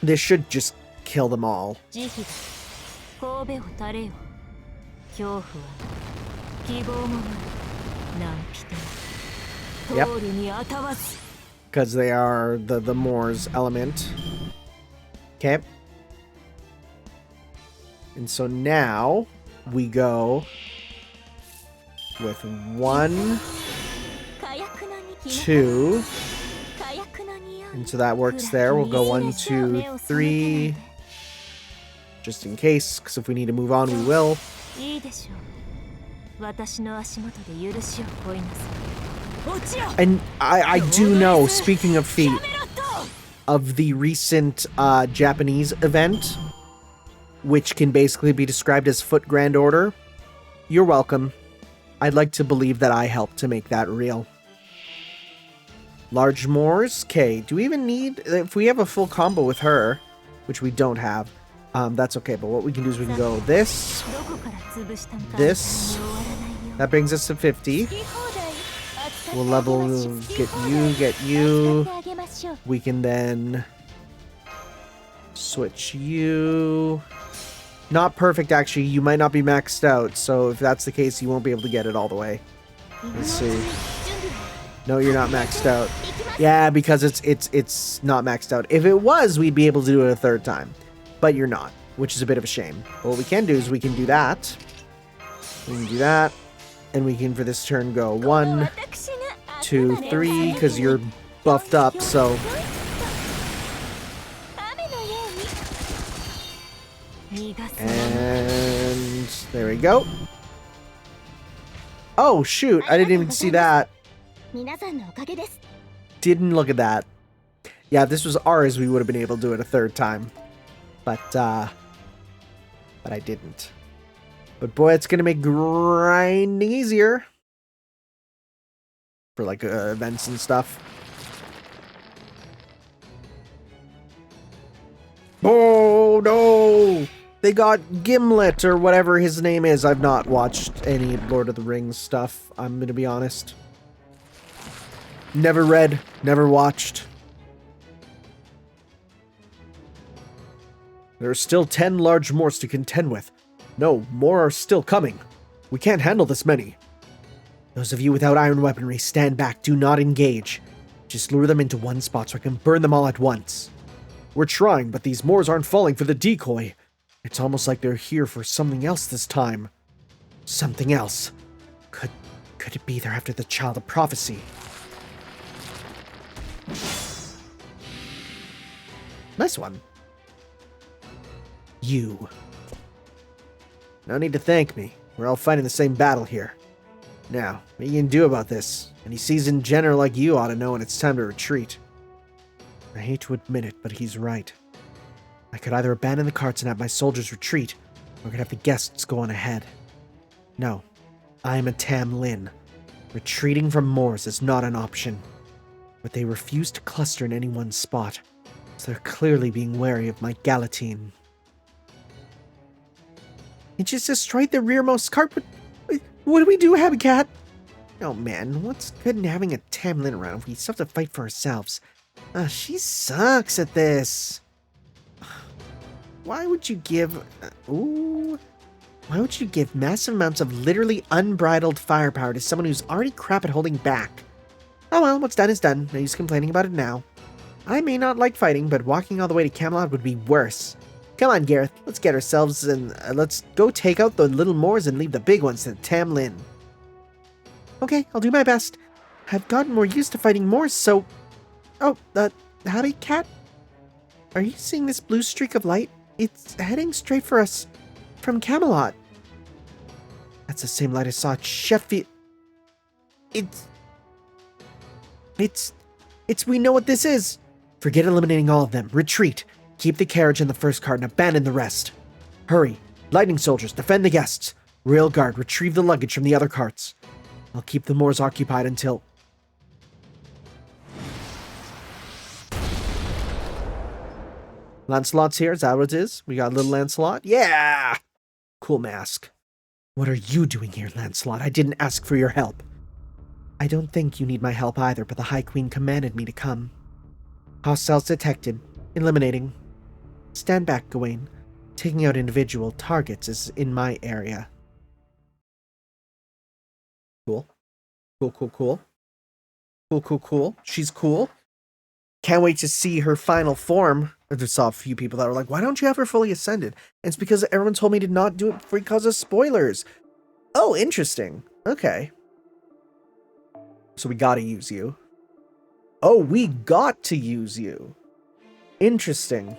This should just kill them all. Yep. Because they are the Moors element. Okay. And so now we go with 1, 2. And so that works there. We'll go 1, 2, 3. Just in case, because if we need to move on, we will. And I do know, speaking of feet, of the recent Japanese event, which can basically be described as Foot Grand Order. You're welcome. I'd like to believe that I helped to make that real. Large Moors. Okay, do we even need... If we have a full combo with her, which we don't have, that's okay. But what we can do is we can go this, this. That brings us to 50. We'll level, get you. We can then switch you. Not perfect, actually. You might not be maxed out. So if that's the case, you won't be able to get it all the way. Let's see. No, you're not maxed out. Yeah, because it's not maxed out. If it was, we'd be able to do it a 3rd time. But you're not, which is a bit of a shame. But what we can do is we can do that. We can do that. And we can, for this turn, go 1, 2, 3, because you're buffed up, so... And there we go. Oh, shoot. I didn't even see that. Didn't look at that. Yeah, if this was ours, we would have been able to do it a 3rd time. But I didn't. But boy, it's going to make grinding easier. For like events and stuff. Oh, no! They got Gimlet, or whatever his name is. I've not watched any Lord of the Rings stuff, I'm going to be honest. Never read, never watched. There are still 10 large Moors to contend with. No, more are still coming. We can't handle this many. Those of you without iron weaponry, stand back. Do not engage. Just lure them into one spot so I can burn them all at once. We're trying, but these Moors aren't falling for the decoy. It's almost like they're here for something else this time. Something else. Could it be they're after the Child of Prophecy? Nice one. You. No need to thank me. We're all fighting the same battle here. Now, what are you gonna do about this? Any seasoned general like you ought to know when it's time to retreat. I hate to admit it, but he's right. I could either abandon the carts and have my soldiers retreat, or I could have the guests go on ahead. No, I am a Tam Lin. Retreating from Moors is not an option. But they refuse to cluster in any one spot, so they're clearly being wary of my Galatine. It just destroyed the rearmost cart. What do we do, Habitat? Oh man, what's good in having a Tam Lin around if we still have to fight for ourselves? She sucks at this. Why would you give... Why would you give massive amounts of literally unbridled firepower to someone who's already crap at holding back? Oh well, what's done is done. No use complaining about it now. I may not like fighting, but walking all the way to Camelot would be worse. Come on, Gareth. Let's get ourselves and let's go take out the little Moors and leave the big ones to Tam Lin. Okay, I'll do my best. I've gotten more used to fighting Moors, so... Oh, howdy, Cat? Are you seeing this blue streak of light? It's heading straight for us from Camelot. That's the same light I saw at Sheffield. It's... We know what this is. Forget eliminating all of them. Retreat. Keep the carriage in the first cart and abandon the rest. Hurry. Lightning soldiers, defend the guests. Rail guard, retrieve the luggage from the other carts. I'll keep the Moors occupied until... Lancelot's here, is that what it is? We got little Lancelot? Yeah! Cool mask. What are you doing here, Lancelot? I didn't ask for your help. I don't think you need my help either, but the High Queen commanded me to come. Hostiles detected. Eliminating. Stand back, Gawain. Taking out individual targets is in my area. Cool. Cool. Cool. She's cool. Can't wait to see her final form. I just saw a few people that were like, why don't you have her fully ascended? And it's because everyone told me to not do it because of spoilers. Oh, interesting. Okay. So we gotta use you. Oh, we got to use you. Interesting.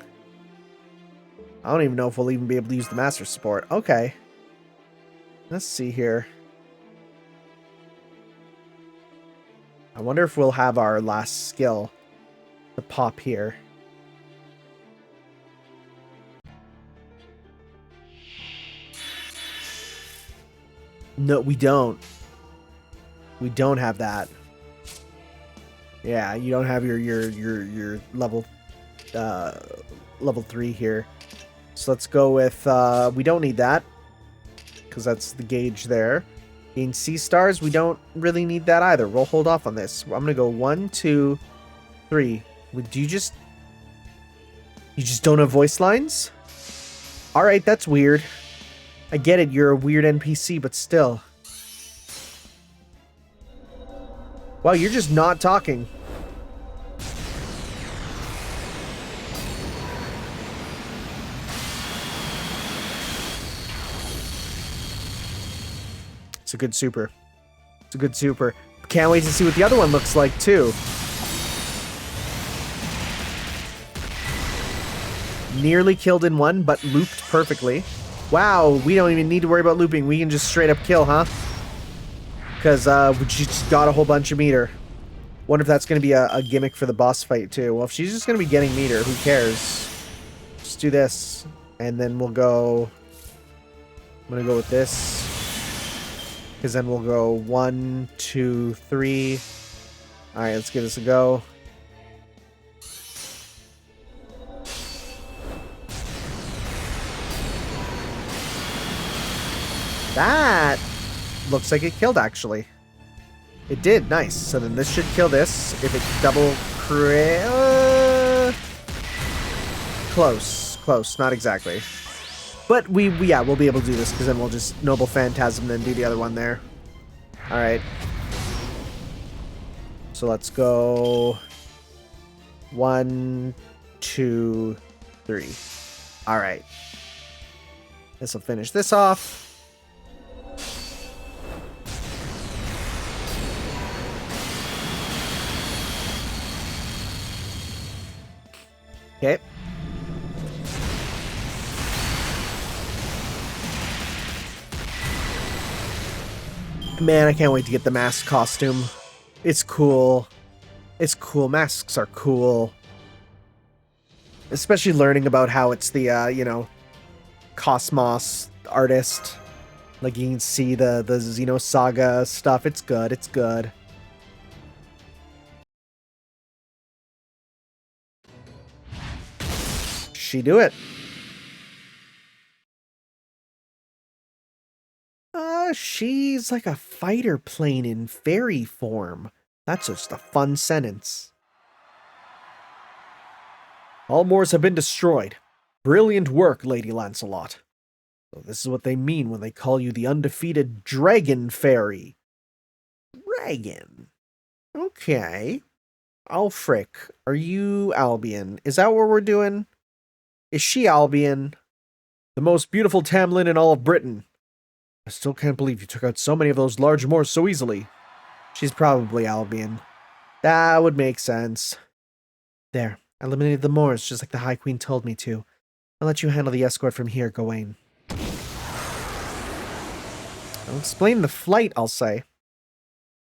I don't even know if we'll even be able to use the Master Support. Okay. Let's see here. I wonder if we'll have our last skill to pop here. No, we don't. We don't have that. Yeah, you don't have your level level 3 here. So let's go with we don't need that because that's the gauge there. In sea stars, we don't really need that either. We'll hold off on this. I'm gonna go 1, 2, 3. Do you just don't have voice lines? All right, that's weird. I get it. You're a weird NPC, but still. Wow, you're just not talking. It's a good super. It's a good super. Can't wait to see what the other one looks like, too. Nearly killed in one, but looped perfectly. Wow, we don't even need to worry about looping. We can just straight up kill, huh? Because we just got a whole bunch of meter. Wonder if that's going to be a gimmick for the boss fight, too. Well, if she's just going to be getting meter, who cares? Just do this. And then we'll go... I'm going to go with this. Because then we'll go 1, 2, 3. Alright, let's give this a go. That looks like it killed, actually. It did, nice. So then this should kill this. If it double close, not exactly. But we'll be able to do this because then we'll just Noble Phantasm then do the other one there. Alright. So So let's go 1, 2, 3. All right. This will finish this off. Okay. Man, I can't wait to get the mask costume. It's cool. It's cool. Masks are cool. Especially learning about how it's the, you know, Cosmos artist. Like, you can see the Xenosaga stuff. It's good. It's good. She do it. She's like a fighter plane in fairy form. That's just a fun sentence. All Moors have been destroyed. Brilliant work, Lady Lancelot. So this is what they mean when they call you the undefeated Dragon Fairy. Dragon? Okay. Oh, frick. Are you Albion? Is that what we're doing? Is she Albion? The most beautiful Tamlin in all of Britain. I still can't believe you took out so many of those large Moors so easily. She's probably Albion. That would make sense. There. I eliminated the Moors just like the High Queen told me to. I'll let you handle the escort from here, Gawain. I'll explain the flight, I'll say.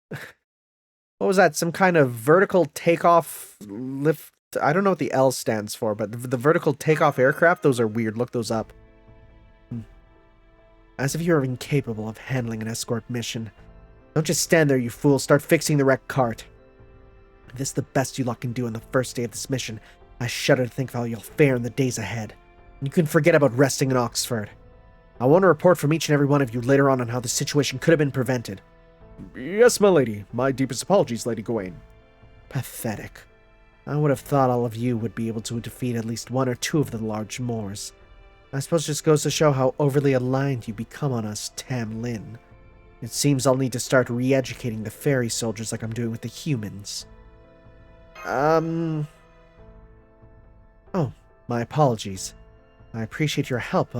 What was that? Some kind of vertical takeoff lift? I don't know what the L stands for, but the vertical takeoff aircraft, those are weird. Look those up. As if you're incapable of handling an escort mission. Don't just stand there, you fool. Start fixing the wrecked cart. If this is the best you lot can do on the first day of this mission, I shudder to think of how you'll fare in the days ahead. And you can forget about resting in Oxford. I want a report from each and every one of you later on how the situation could have been prevented. Yes, my lady. My deepest apologies, Lady Gawain. Pathetic. I would have thought all of you would be able to defeat at least one or two of the large Moors. I suppose it just goes to show how overly aligned you become on us, Tamlin. It seems I'll need to start re-educating the fairy soldiers like I'm doing with the humans. Oh, my apologies. I appreciate your help,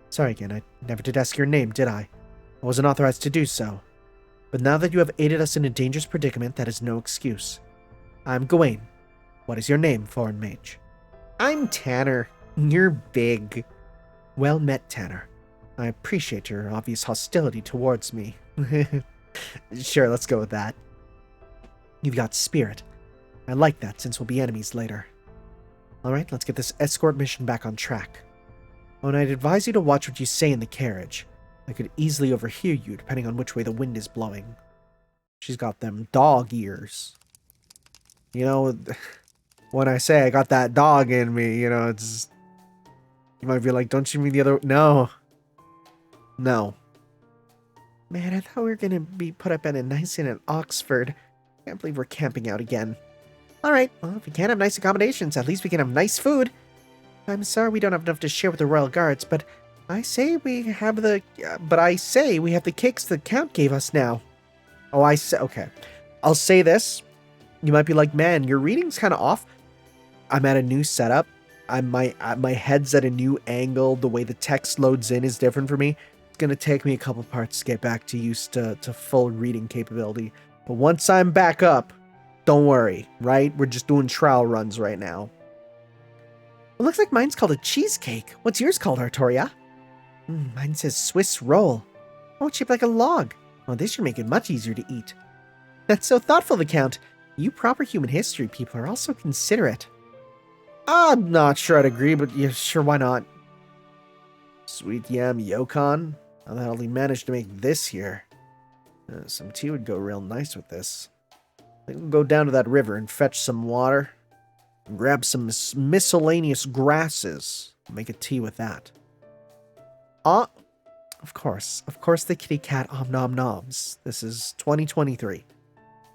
Sorry again, I never did ask your name, did I? I wasn't authorized to do so. But now that you have aided us in a dangerous predicament, that is no excuse. I'm Gawain. What is your name, foreign mage? I'm Tanner. You're big. Well met, Tanner. I appreciate your obvious hostility towards me. Sure, let's go with that. You've got spirit. I like that, since we'll be enemies later. Alright, let's get this escort mission back on track. Oh, and I'd advise you to watch what you say in the carriage. I could easily overhear you, depending on which way the wind is blowing. She's got them dog ears. You know, when I say I got that dog in me, you know, it's... You might be like, don't you mean the other... No. No. Man, I thought we were going to be put up at a nice inn at Oxford. Can't believe we're camping out again. Alright, well, if we can't have nice accommodations, at least we can have nice food. I'm sorry we don't have enough to share with the royal guards, but I say we have the... we have the cakes the Count gave us now. Oh, I say... Okay. I'll say this. You might be like, man, your reading's kind of off. I'm at a new setup. My head's at a new angle. The way the text loads in is different for me. It's going to take me a couple parts to get back to used to full reading capability. But once I'm back up, don't worry, right? We're just doing trial runs right now. It looks like mine's called a cheesecake. What's yours called, Artoria? Mine says Swiss roll. Oh, it's shaped like a log. Oh, this should make it much easier to eat. That's so thoughtful, the Count. You proper human history people are also considerate. I'm not sure I'd agree, but yeah, sure, why not? Sweet yam yokon? How the hell did he manage to make this here? Some tea would go real nice with this. I can go down to that river and fetch some water. And grab some miscellaneous grasses. Make a tea with that. Of course the kitty cat om nom noms. This is 2023.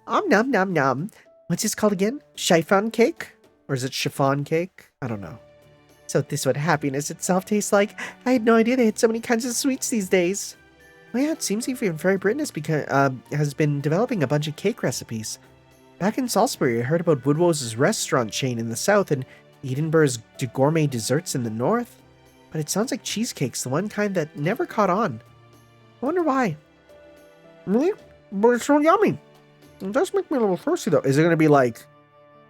Om nom nom nom. What's this called again? Chiffon cake? Or is it chiffon cake? I don't know. So this is what happiness itself tastes like. I had no idea they had so many kinds of sweets these days. Well, yeah, it seems even Fairy Britain has been developing a bunch of cake recipes. Back in Salisbury, I heard about Woodwose' restaurant chain in the south and Edinburgh's gourmet desserts in the north. But it sounds like cheesecake's the one kind that never caught on. I wonder why. Really? But it's so yummy. It does make me a little thirsty, though. Is it going to be like,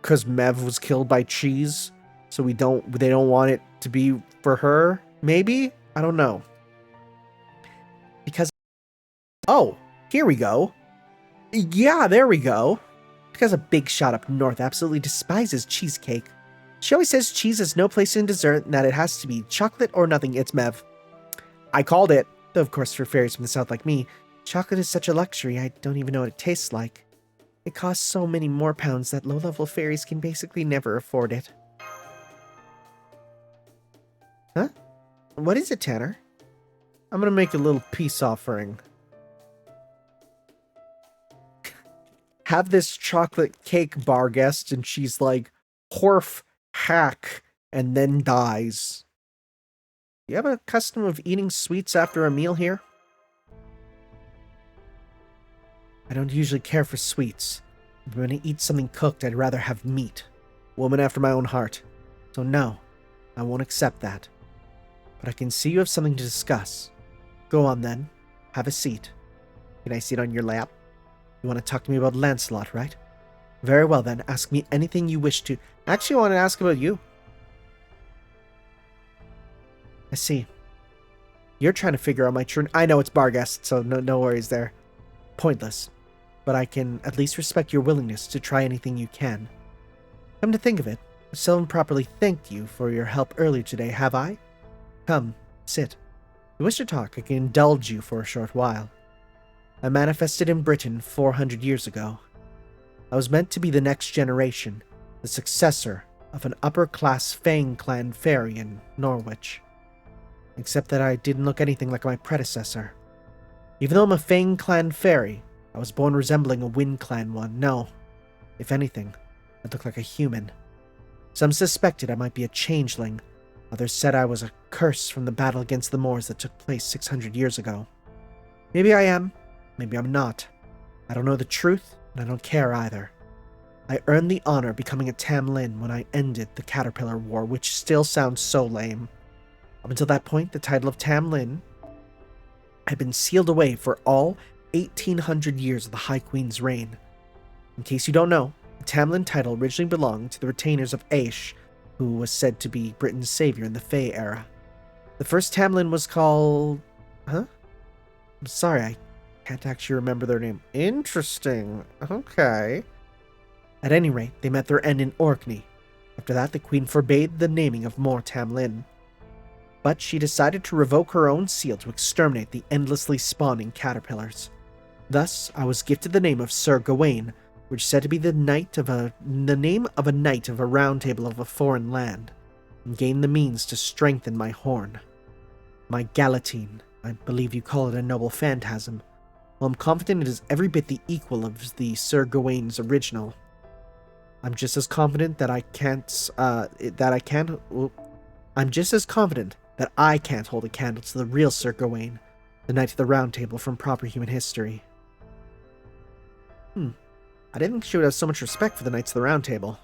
because Mev was killed by cheese, so they don't want it to be for her? Maybe? I don't know. Because, oh, here we go. Yeah, there we go. Because a big shot up north absolutely despises cheesecake. She always says cheese has no place in dessert and that it has to be chocolate or nothing. It's Mev. I called it. Though, of course, for fairies from the south like me, chocolate is such a luxury I don't even know what it tastes like. It costs so many more pounds that low-level fairies can basically never afford it. Huh? What is it, Tanner? I'm gonna make a little peace offering. Have this chocolate cake, bar guest, and she's like, horf, hack, and then dies. You have a custom of eating sweets after a meal here? I don't usually care for sweets. But when I eat something cooked, I'd rather have meat. Woman after my own heart. So no, I won't accept that. But I can see you have something to discuss. Go on then. Have a seat. Can I sit on your lap? You want to talk to me about Lancelot, right? Very well then, ask me anything you wish to. Actually, I want to ask about you. I see. You're trying to figure out my true... I know it's Barghest, so no worries there. Pointless. But I can at least respect your willingness to try anything you can. Come to think of it, I still haven't properly thanked you for your help earlier today, have I? Come, sit. If you wish to talk, I can indulge you for a short while. I manifested in Britain 400 years ago. I was meant to be the next generation, the successor of an upper-class Fang clan fairy in Norwich. Except that I didn't look anything like my predecessor. Even though I'm a Fang clan fairy, I was born resembling a Wind clan one. No, if anything, I looked like a human. Some suspected I might be a changeling. Others said I was a curse from the battle against the Moors that took place 600 years ago. Maybe I am, maybe I'm not. I don't know the truth, and I don't care either. I earned the honor of becoming a Tamlin when I ended the Caterpillar War, which still sounds so lame. Up until that point, the title of Tamlin had been sealed away for all 1800 years of the High Queen's reign. In case you don't know, the Tamlin title originally belonged to the retainers of Aish, who was said to be Britain's savior in the Fae era. The first Tamlin was called... Huh? I'm sorry, I can't actually remember their name. Interesting. Okay. At any rate, they met their end in Orkney. After that, the Queen forbade the naming of more Tamlin. But she decided to revoke her own seal to exterminate the endlessly spawning caterpillars. Thus, I was gifted the name of Sir Gawain, which is said to be the name of a knight of a round table of a foreign land, and gained the means to strengthen my horn. My Galatine, I believe you call it a noble phantasm. Well, I'm confident it is every bit the equal of the Sir Gawain's original. I'm just as confident that I can't hold a candle to the real Sir Gawain, the Knight of the Round Table from proper human history. I didn't think she would have so much respect for the Knights of the Round Table.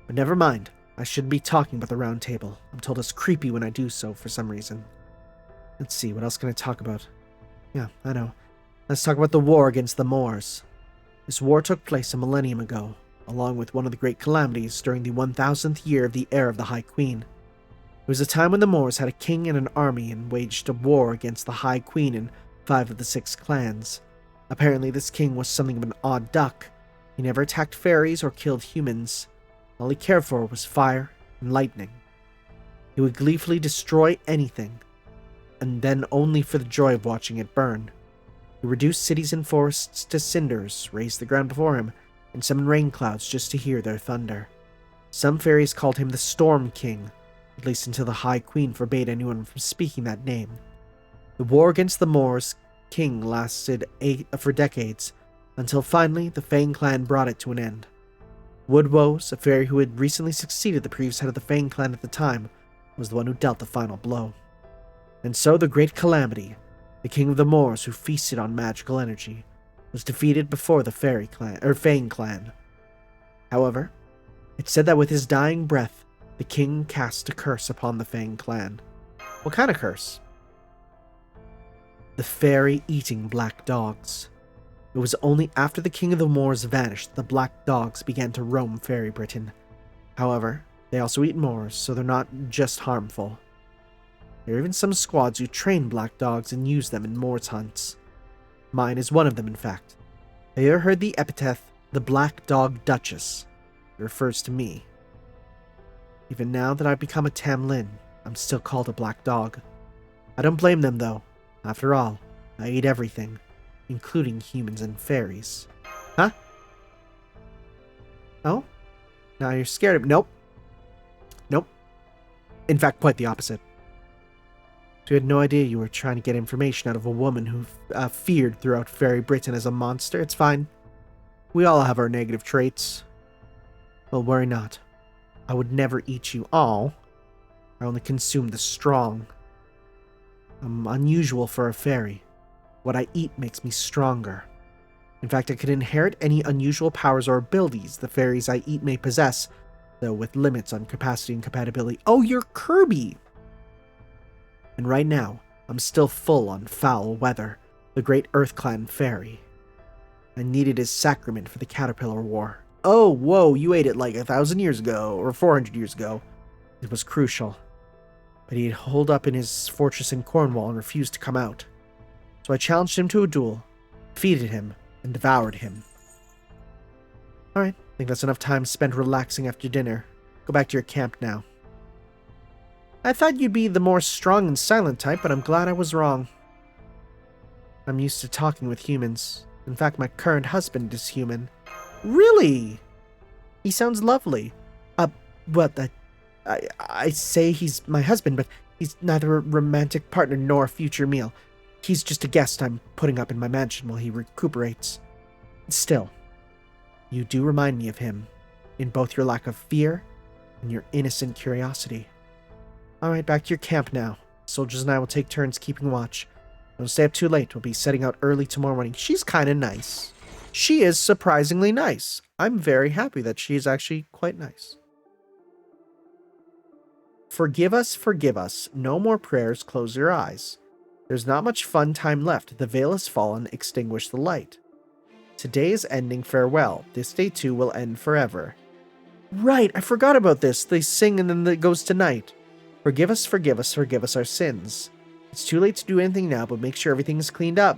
But never mind, I shouldn't be talking about the Round Table. I'm told it's creepy when I do so for some reason. Let's see, what else can I talk about? Yeah, I know. Let's talk about the war against the Moors. This war took place a millennium ago, along with one of the great calamities during the 1000th year of the era of the High Queen. It was a time when the Moors had a king and an army and waged a war against the High Queen and 5 of the 6 clans. Apparently this king was something of an odd duck. He never attacked fairies or killed humans. All he cared for was fire and lightning. He would gleefully destroy anything, and then only for the joy of watching it burn. He reduced cities and forests to cinders, raised the ground before him, and summoned rain clouds just to hear their thunder. Some fairies called him the Storm King, at least until the High Queen forbade anyone from speaking that name. The war against the Moors king lasted for decades, until finally the Fang clan brought it to an end. Woodwose, a fairy who had recently succeeded the previous head of the Fang clan at the time, was the one who dealt the final blow. And so the great calamity, the king of the Moors who feasted on magical energy, was defeated before the Fang clan. However, it's said that with his dying breath, the king cast a curse upon the Fang clan. What kind of curse? The fairy-eating black dogs. It was only after the king of the Moors vanished that the black dogs began to roam Fairy Britain. However, they also eat Moors, so they're not just harmful. There are even some squads who train black dogs and use them in Moors hunts. Mine is one of them, in fact. Have you ever heard the epithet, the Black Dog Duchess? It refers to me. Even now that I've become a Tamlin, I'm still called a black dog. I don't blame them, though. After all, I eat everything, including humans and fairies. Huh? Oh? Now you're scared of me. Nope. Nope. In fact, quite the opposite. So you had no idea you were trying to get information out of a woman who feared throughout Fairy Britain as a monster. It's fine. We all have our negative traits. Well, worry not. I would never eat you all. I only consume the strong. I'm unusual for a fairy. What I eat makes me stronger. In fact, I could inherit any unusual powers or abilities the fairies I eat may possess, though with limits on capacity and compatibility. Oh, you're Kirby! And right now, I'm still full on foul weather, the great Earth Clan fairy. I needed his sacrament for the Caterpillar War. Oh, whoa, you ate it like 1,000 years ago, or 400 years ago. It was crucial. But he had holed up in his fortress in Cornwall and refused to come out. So I challenged him to a duel, defeated him, and devoured him. Alright, I think that's enough time spent relaxing after dinner. Go back to your camp now. I thought you'd be the more strong and silent type, but I'm glad I was wrong. I'm used to talking with humans. In fact, my current husband is human. Really? He sounds lovely. I say he's my husband, but he's neither a romantic partner nor a future meal. He's just a guest I'm putting up in my mansion while he recuperates. Still, you do remind me of him, in both your lack of fear and your innocent curiosity. Alright, back to your camp now. Soldiers and I will take turns keeping watch. Don't stay up too late. We'll be setting out early tomorrow morning. She's kind of nice. She is surprisingly nice. I'm very happy that she is actually quite nice. Forgive us. No more prayers, close your eyes. There's not much fun time left. The veil has fallen, extinguish the light. Today is ending, farewell. This day too will end forever. Right, I forgot about this. They sing and then it goes to night. Forgive us our sins. It's too late to do anything now, but make sure everything is cleaned up.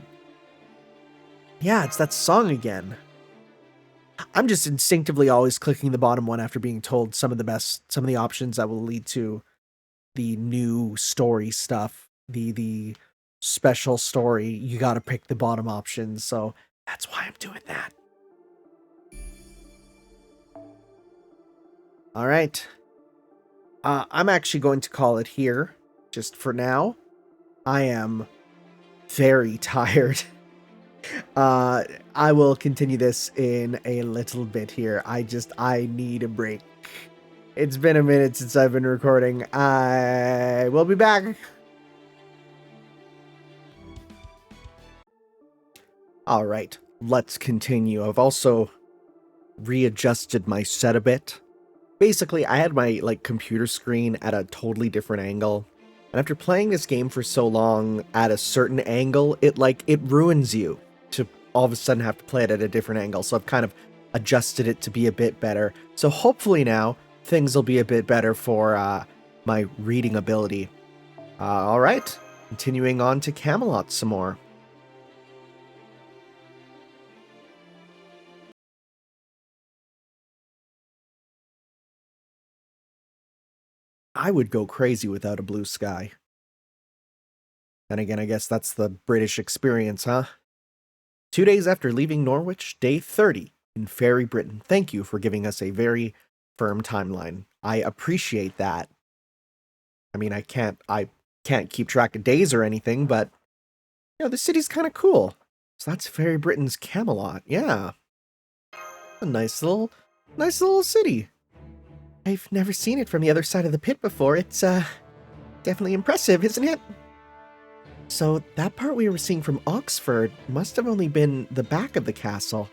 Yeah, it's that song again. I'm just instinctively always clicking the bottom one after being told some of the options that will lead to the new story stuff. The special story, you gotta pick the bottom option, so that's why I'm doing that. Alright. I'm actually going to call it here, just for now. I am very tired. I will continue this in a little bit here. I need a break. It's been a minute since I've been recording. I will be back. Alright, let's continue. I've also readjusted my set a bit. Basically, I had my computer screen at a totally different angle. And after playing this game for so long at a certain angle, it ruins you to all of a sudden have to play it at a different angle. So I've kind of adjusted it to be a bit better. So hopefully now things will be a bit better for my reading ability. All right, continuing on to Camelot some more. I would go crazy without a blue sky. Then again, I guess that's the British experience, huh? 2 days after leaving Norwich, day 30 in Fairy Britain. Thank you for giving us a very firm timeline. I appreciate that. I mean, I can't keep track of days or anything, but the city's kind of cool. So that's Fairy Britain's Camelot. Yeah. A nice little city. I've never seen it from the other side of the pit before. It's definitely impressive, isn't it? So that part we were seeing from Oxford must have only been the back of the castle.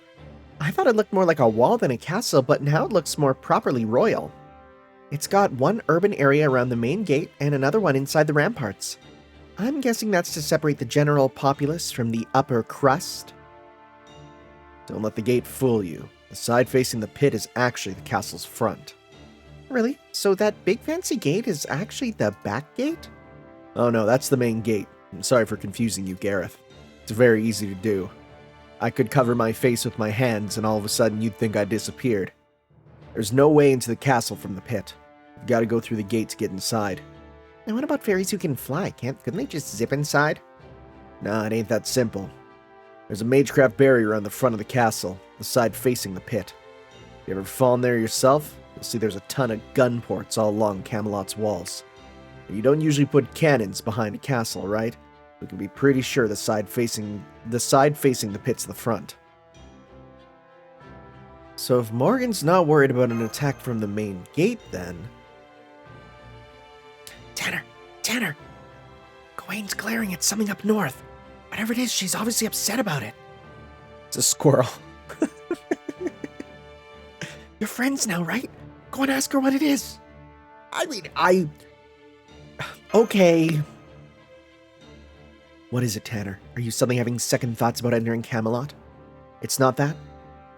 I thought it looked more like a wall than a castle, but now it looks more properly royal. It's got one urban area around the main gate and another one inside the ramparts. I'm guessing that's to separate the general populace from the upper crust. Don't let the gate fool you. The side facing the pit is actually the castle's front. Really? So that big fancy gate is actually the back gate? Oh no, that's the main gate. I'm sorry for confusing you, Gareth. It's very easy to do. I could cover my face with my hands and all of a sudden you'd think I disappeared. There's no way into the castle from the pit. You've got to go through the gate to get inside. And what about fairies who can fly? Couldn't they just zip inside? Nah, it ain't that simple. There's a magecraft barrier on the front of the castle, the side facing the pit. You ever fallen there yourself? You'll see there's a ton of gun ports all along Camelot's walls. You don't usually put cannons behind a castle, right? We can be pretty sure the side facing the pit's the front. So if Morgan's not worried about an attack from the main gate, then... Tanner! Gawain's glaring at something up north. Whatever it is, she's obviously upset about it. It's a squirrel. You're friends now, right? Go and ask her what it is. Okay. What is it, Tanner? Are you suddenly having second thoughts about entering Camelot? It's not that?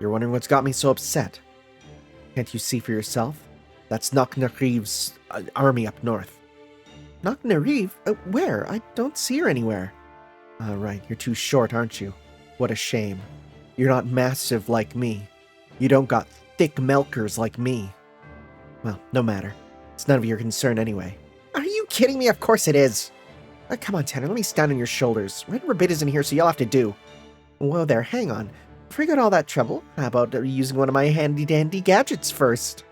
You're wondering what's got me so upset? Can't you see for yourself? That's Knocknariv's army up north. Knocknariv? Where? I don't see her anywhere. Right, you're too short, aren't you? What a shame. You're not massive like me. You don't got thick milkers like me. Well, no matter. It's none of your concern anyway. Are you kidding me? Of course it is. Come on, Tanner, let me stand on your shoulders. Red Rabbit isn't here, so you'll have to do. Whoa there, hang on. Before you got all that trouble, how about using one of my handy-dandy gadgets first?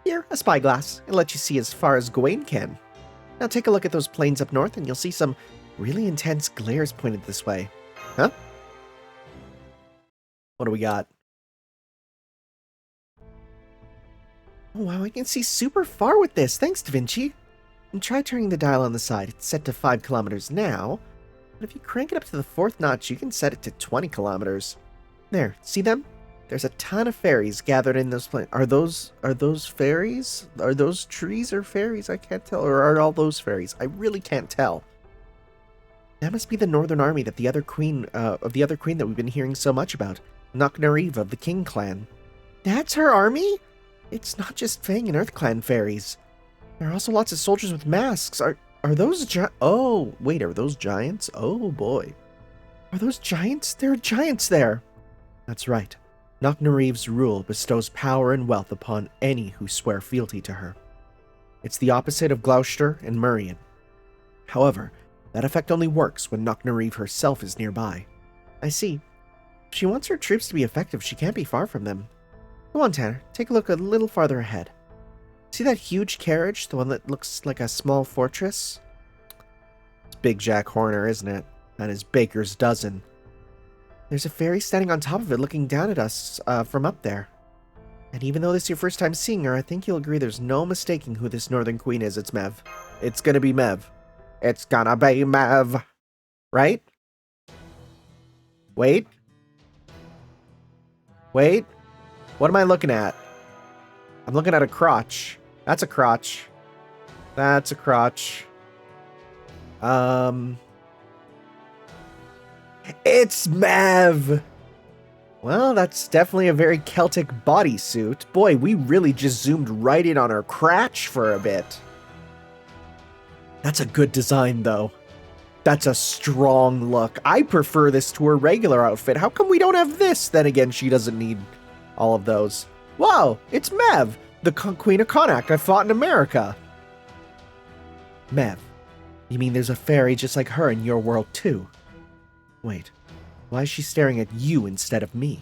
Here, a spyglass. It'll let you see as far as Gawain can. Now take a look at those plains up north and you'll see some really intense glares pointed this way. Huh? What do we got? Oh wow, I can see super far with this. Thanks, Da Vinci. And try turning the dial on the side. It's set to 5 kilometers now. But if you crank it up to the 4th notch, you can set it to 20 kilometers. There, see them? There's a ton of fairies gathered in those plains. Are those fairies? Are those trees or fairies? I can't tell. Or are all those fairies? I really can't tell. That must be the Northern Army that the other queen that we've been hearing so much about. Knocknariv of the King clan. That's her army? It's not just Fang and Earth clan fairies. There are also lots of soldiers with masks. Are those oh, wait, are those giants? Oh boy. Are those giants? There are giants there. That's right. Knocknariv's rule bestows power and wealth upon any who swear fealty to her. It's the opposite of Gloucester and Murrian. However, that effect only works when Knocknariv herself is nearby. I see. If she wants her troops to be effective, she can't be far from them. Go on, Tanner. Take a look a little farther ahead. See that huge carriage? The one that looks like a small fortress? It's Big Jack Horner, isn't it? And his baker's dozen. There's a fairy standing on top of it looking down at us from up there. And even though this is your first time seeing her, I think you'll agree there's no mistaking who this Northern Queen is. It's Mev. It's gonna be Mev. It's gonna be Mev. Right? Wait. Wait. What am I looking at? I'm looking at a crotch. That's a crotch. That's a crotch. It's Mev! Well, that's definitely a very Celtic bodysuit. Boy, we really just zoomed right in on her crotch for a bit. That's a good design, though. That's a strong look. I prefer this to her regular outfit. How come we don't have this? Then again, she doesn't need all of those. Whoa, it's Mev, the Queen of Connacht I fought in America. Mev, you mean there's a fairy just like her in your world, too? Wait, why is she staring at you instead of me?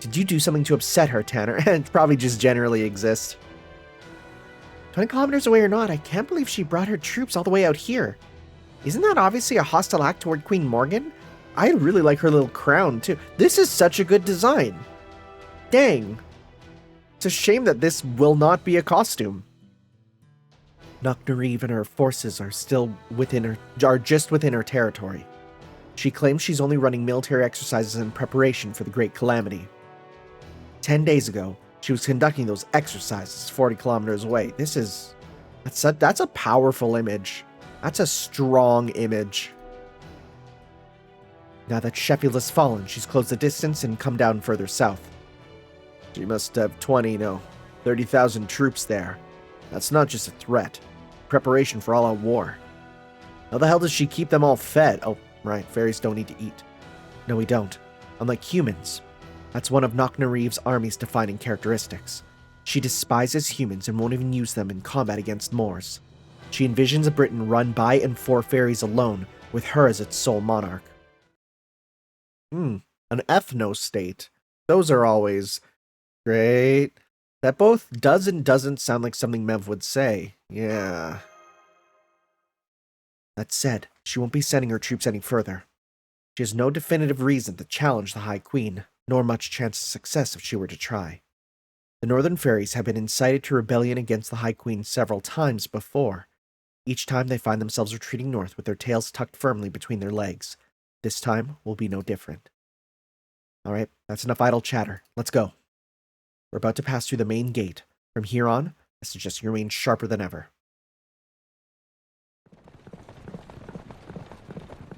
Did you do something to upset her, Tanner? And probably just generally exist. 20 kilometers away or not, I can't believe she brought her troops all the way out here. Isn't that obviously a hostile act toward Queen Morgan? I really like her little crown, too. This is such a good design. Dang. It's a shame that this will not be a costume. Knocknariv and her forces are just within her territory. She claims she's only running military exercises in preparation for the Great Calamity. 10 days ago, she was conducting those exercises 40 kilometers away. That's a powerful image. That's a strong image. Now that Sheffield has fallen, she's closed the distance and come down further south. She must have 30,000 troops there. That's not just a threat. Preparation for all-out war. How the hell does she keep them all fed? Oh, right, fairies don't need to eat. No, we don't. Unlike humans. That's one of Knocknariv's army's defining characteristics. She despises humans and won't even use them in combat against Moors. She envisions a Britain run by and for fairies alone, with her as its sole monarch. An ethno-state. Those are always great. That both does and doesn't sound like something Mev would say. Yeah. That said, she won't be sending her troops any further. She has no definitive reason to challenge the High Queen, nor much chance of success if she were to try. The Northern Fairies have been incited to rebellion against the High Queen several times before. Each time they find themselves retreating north with their tails tucked firmly between their legs. This time will be no different. Alright, that's enough idle chatter. Let's go. We're about to pass through the main gate. From here on, I suggest you remain sharper than ever.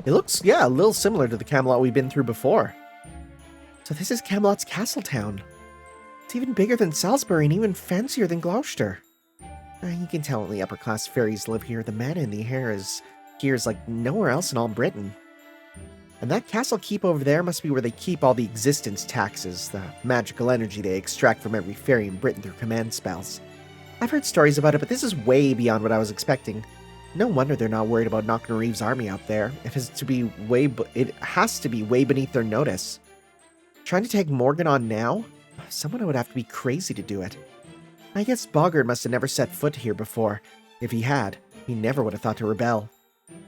It looks, a little similar to the Camelot we've been through before. So this is Camelot's castle town. It's even bigger than Salisbury and even fancier than Gloucester. You can tell only upper-class fairies live here. The mana in the air is like nowhere else in all Britain. And that castle keep over there must be where they keep all the existence taxes, the magical energy they extract from every fairy in Britain through command spells. I've heard stories about it, but this is way beyond what I was expecting. No wonder they're not worried about Knocknariv's army out there. It has to be way beneath their notice. Trying to take Morgan on now? Someone would have to be crazy to do it. I guess Boggart must have never set foot here before. If he had, he never would have thought to rebel.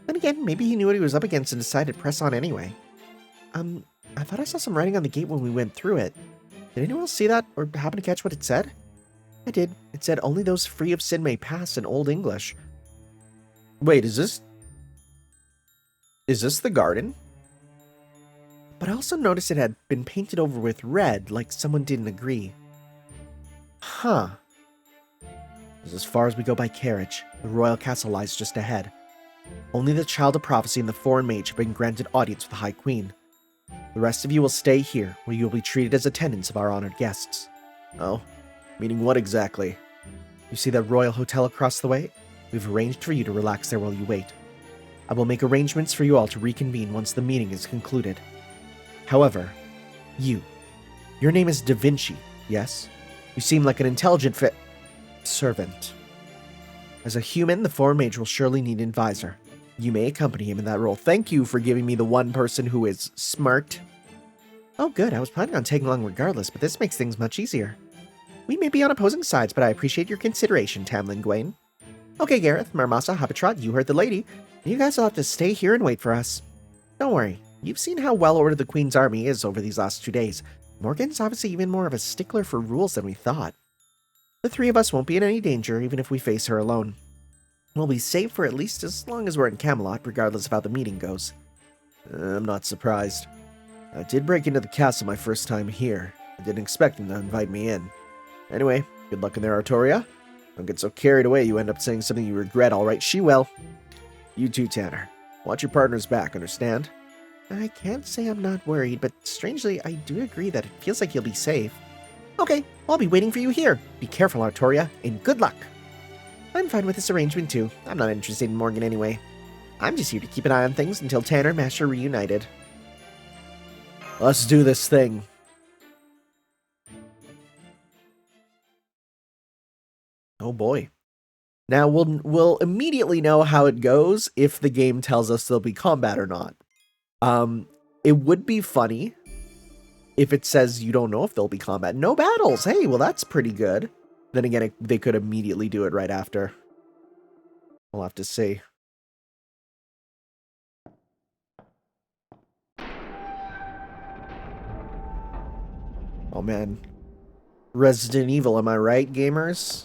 Then again, maybe he knew what he was up against and decided to press on anyway. I thought I saw some writing on the gate when we went through it. Did anyone else see that, or happen to catch what it said? I did. It said, only those free of sin may pass in Old English. Wait, is this the garden? But I also noticed it had been painted over with red, like someone didn't agree. Huh. This is as far as we go by carriage. The royal castle lies just ahead. Only the Child of Prophecy and the Foreign Mage have been granted audience with the High Queen. The rest of you will stay here, where you will be treated as attendants of our honored guests. Oh? Meaning what exactly? You see that royal hotel across the way? We've arranged for you to relax there while you wait. I will make arrangements for you all to reconvene once the meeting is concluded. However, your name is Da Vinci, yes? You seem like an intelligent servant. As a human, the Foreign Mage will surely need an advisor. You may accompany him in that role. Thank you for giving me the one person who is smart. Oh good, I was planning on taking along regardless, but this makes things much easier. We may be on opposing sides, but I appreciate your consideration, Tamlin Gwaine. Okay, Gareth, Marmasa, Hapatrot, you heard the lady. You guys will have to stay here and wait for us. Don't worry, you've seen how well-ordered the Queen's army is over these last 2 days. Morgan's obviously even more of a stickler for rules than we thought. The three of us won't be in any danger, even if we face her alone. We'll be safe for at least as long as we're in Camelot, regardless of how the meeting goes. I'm not surprised. I did break into the castle my first time here. I didn't expect them to invite me in. Anyway, good luck in there, Artoria. Don't get so carried away you end up saying something you regret, alright? She will. You too, Tanner. Watch your partner's back, understand? I can't say I'm not worried, but strangely, I do agree that it feels like you'll be safe. Okay, I'll be waiting for you here. Be careful, Artoria, and good luck. I'm fine with this arrangement too. I'm not interested in Morgan anyway. I'm just here to keep an eye on things until Tanner and Master are reunited. Let's do this thing. Oh boy. Now we'll immediately know how it goes if the game tells us there'll be combat or not. It would be funny if it says you don't know if there'll be combat. No battles. Hey, well that's pretty good. Then again, they could immediately do it right after. We'll have to see. Oh man. Resident Evil, am I right, gamers?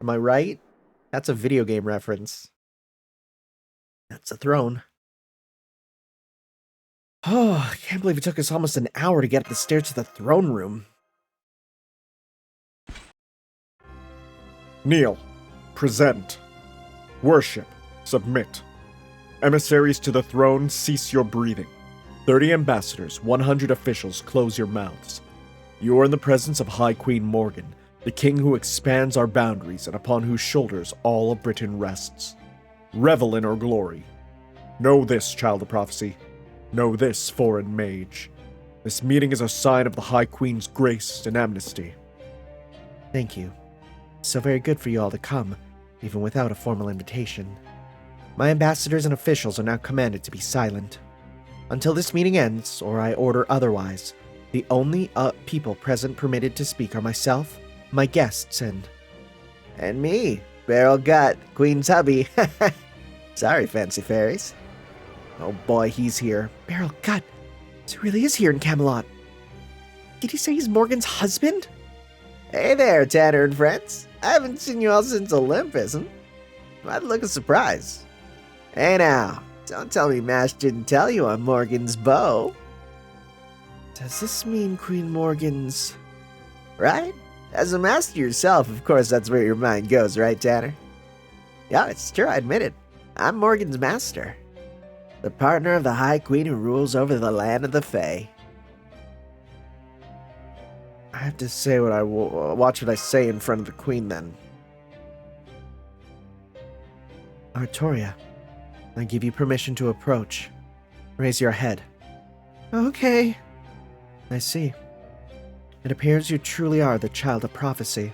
Am I right? That's a video game reference. That's a throne. Oh, I can't believe it took us almost an hour to get up the stairs to the throne room. Kneel. Present. Worship. Submit. Emissaries to the throne, cease your breathing. 30 ambassadors, 100 officials, close your mouths. You are in the presence of High Queen Morgan, the king who expands our boundaries and upon whose shoulders all of Britain rests. Revel in her glory. Know this, child of prophecy. Know this, foreign mage. This meeting is a sign of the High Queen's grace and amnesty. Thank you. So very good for you all to come, even without a formal invitation. My ambassadors and officials are now commanded to be silent. Until this meeting ends, or I order otherwise, the only people present permitted to speak are myself, my guests, and me, Barrel Gut, Queen's hubby. Sorry, fancy fairies. Oh boy, he's here. Barrel Gut, so he really is here in Camelot. Did you say he's Morgan's husband? Hey there, Tanner and friends. I haven't seen you all since Olympus. Might look a surprise. Hey now, don't tell me Mash didn't tell you I'm Morgan's beau. Does this mean Queen Morgan's... Right? As a master yourself, of course that's where your mind goes, right, Tanner? Yeah, it's true, I admit it. I'm Morgan's master. The partner of the High Queen who rules over the land of the Fae. I have to say what watch what I say in front of the Queen, then. Artoria, I give you permission to approach. Raise your head. Okay. I see. It appears you truly are the child of prophecy.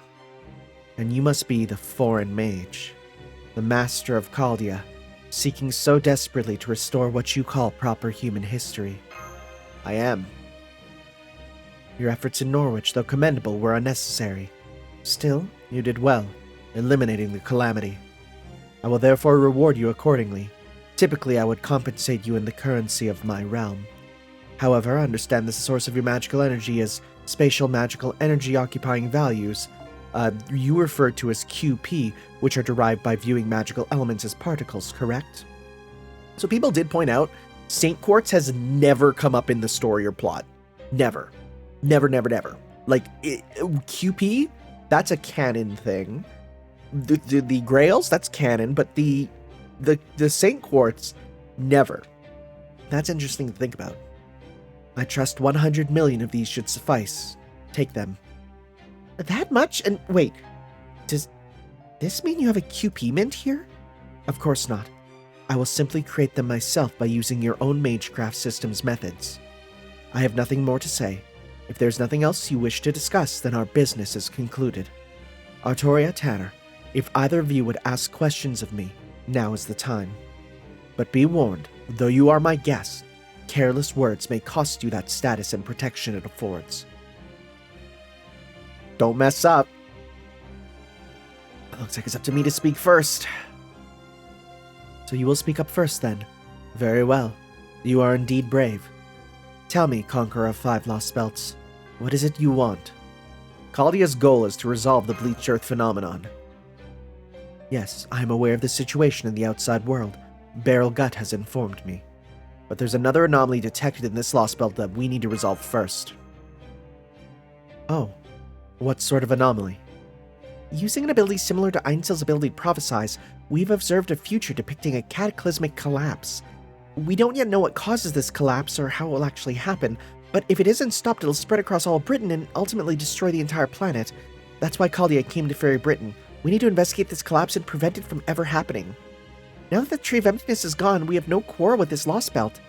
And you must be the foreign mage, the master of Chaldea, seeking so desperately to restore what you call proper human history. I am. Your efforts in Norwich, though commendable, were unnecessary. Still, you did well, eliminating the calamity. I will therefore reward you accordingly. Typically, I would compensate you in the currency of my realm. However, understand the source of your magical energy is spatial magical energy occupying values, you refer to as QP, which are derived by viewing magical elements as particles, correct? So people did point out, Saint Quartz has never come up in the story or plot. Never. Never, never, never. Like, QP, that's a canon thing. The Grails, that's canon, but the Saint Quartz, never. That's interesting to think about. I trust 100 million of these should suffice. Take them. That much? And wait, does this mean you have a QP mint here? Of course not. I will simply create them myself by using your own Magecraft Systems methods. I have nothing more to say. If there's nothing else you wish to discuss, then our business is concluded. Artoria, Tanner, if either of you would ask questions of me, now is the time. But be warned, though you are my guest, careless words may cost you that status and protection it affords. Don't mess up. It looks like it's up to me to speak first. So you will speak up first, then. Very well. You are indeed brave. Tell me, Conqueror of 5 Lostbelts, what is it you want? Chaldea's goal is to resolve the Bleached Earth phenomenon. Yes, I am aware of the situation in the outside world. Barrel Gut has informed me. But there's another anomaly detected in this Lostbelt that we need to resolve first. Oh, what sort of anomaly? Using an ability similar to Einstein's ability to prophesize, we've observed a future depicting a cataclysmic collapse. We don't yet know what causes this collapse or how it will actually happen, but if it isn't stopped, it'll spread across all of Britain and ultimately destroy the entire planet. That's why Chaldea came to Fairy Britain. We need to investigate this collapse and prevent it from ever happening. Now that the Tree of Emptiness is gone, we have no quarrel with this Lostbelt.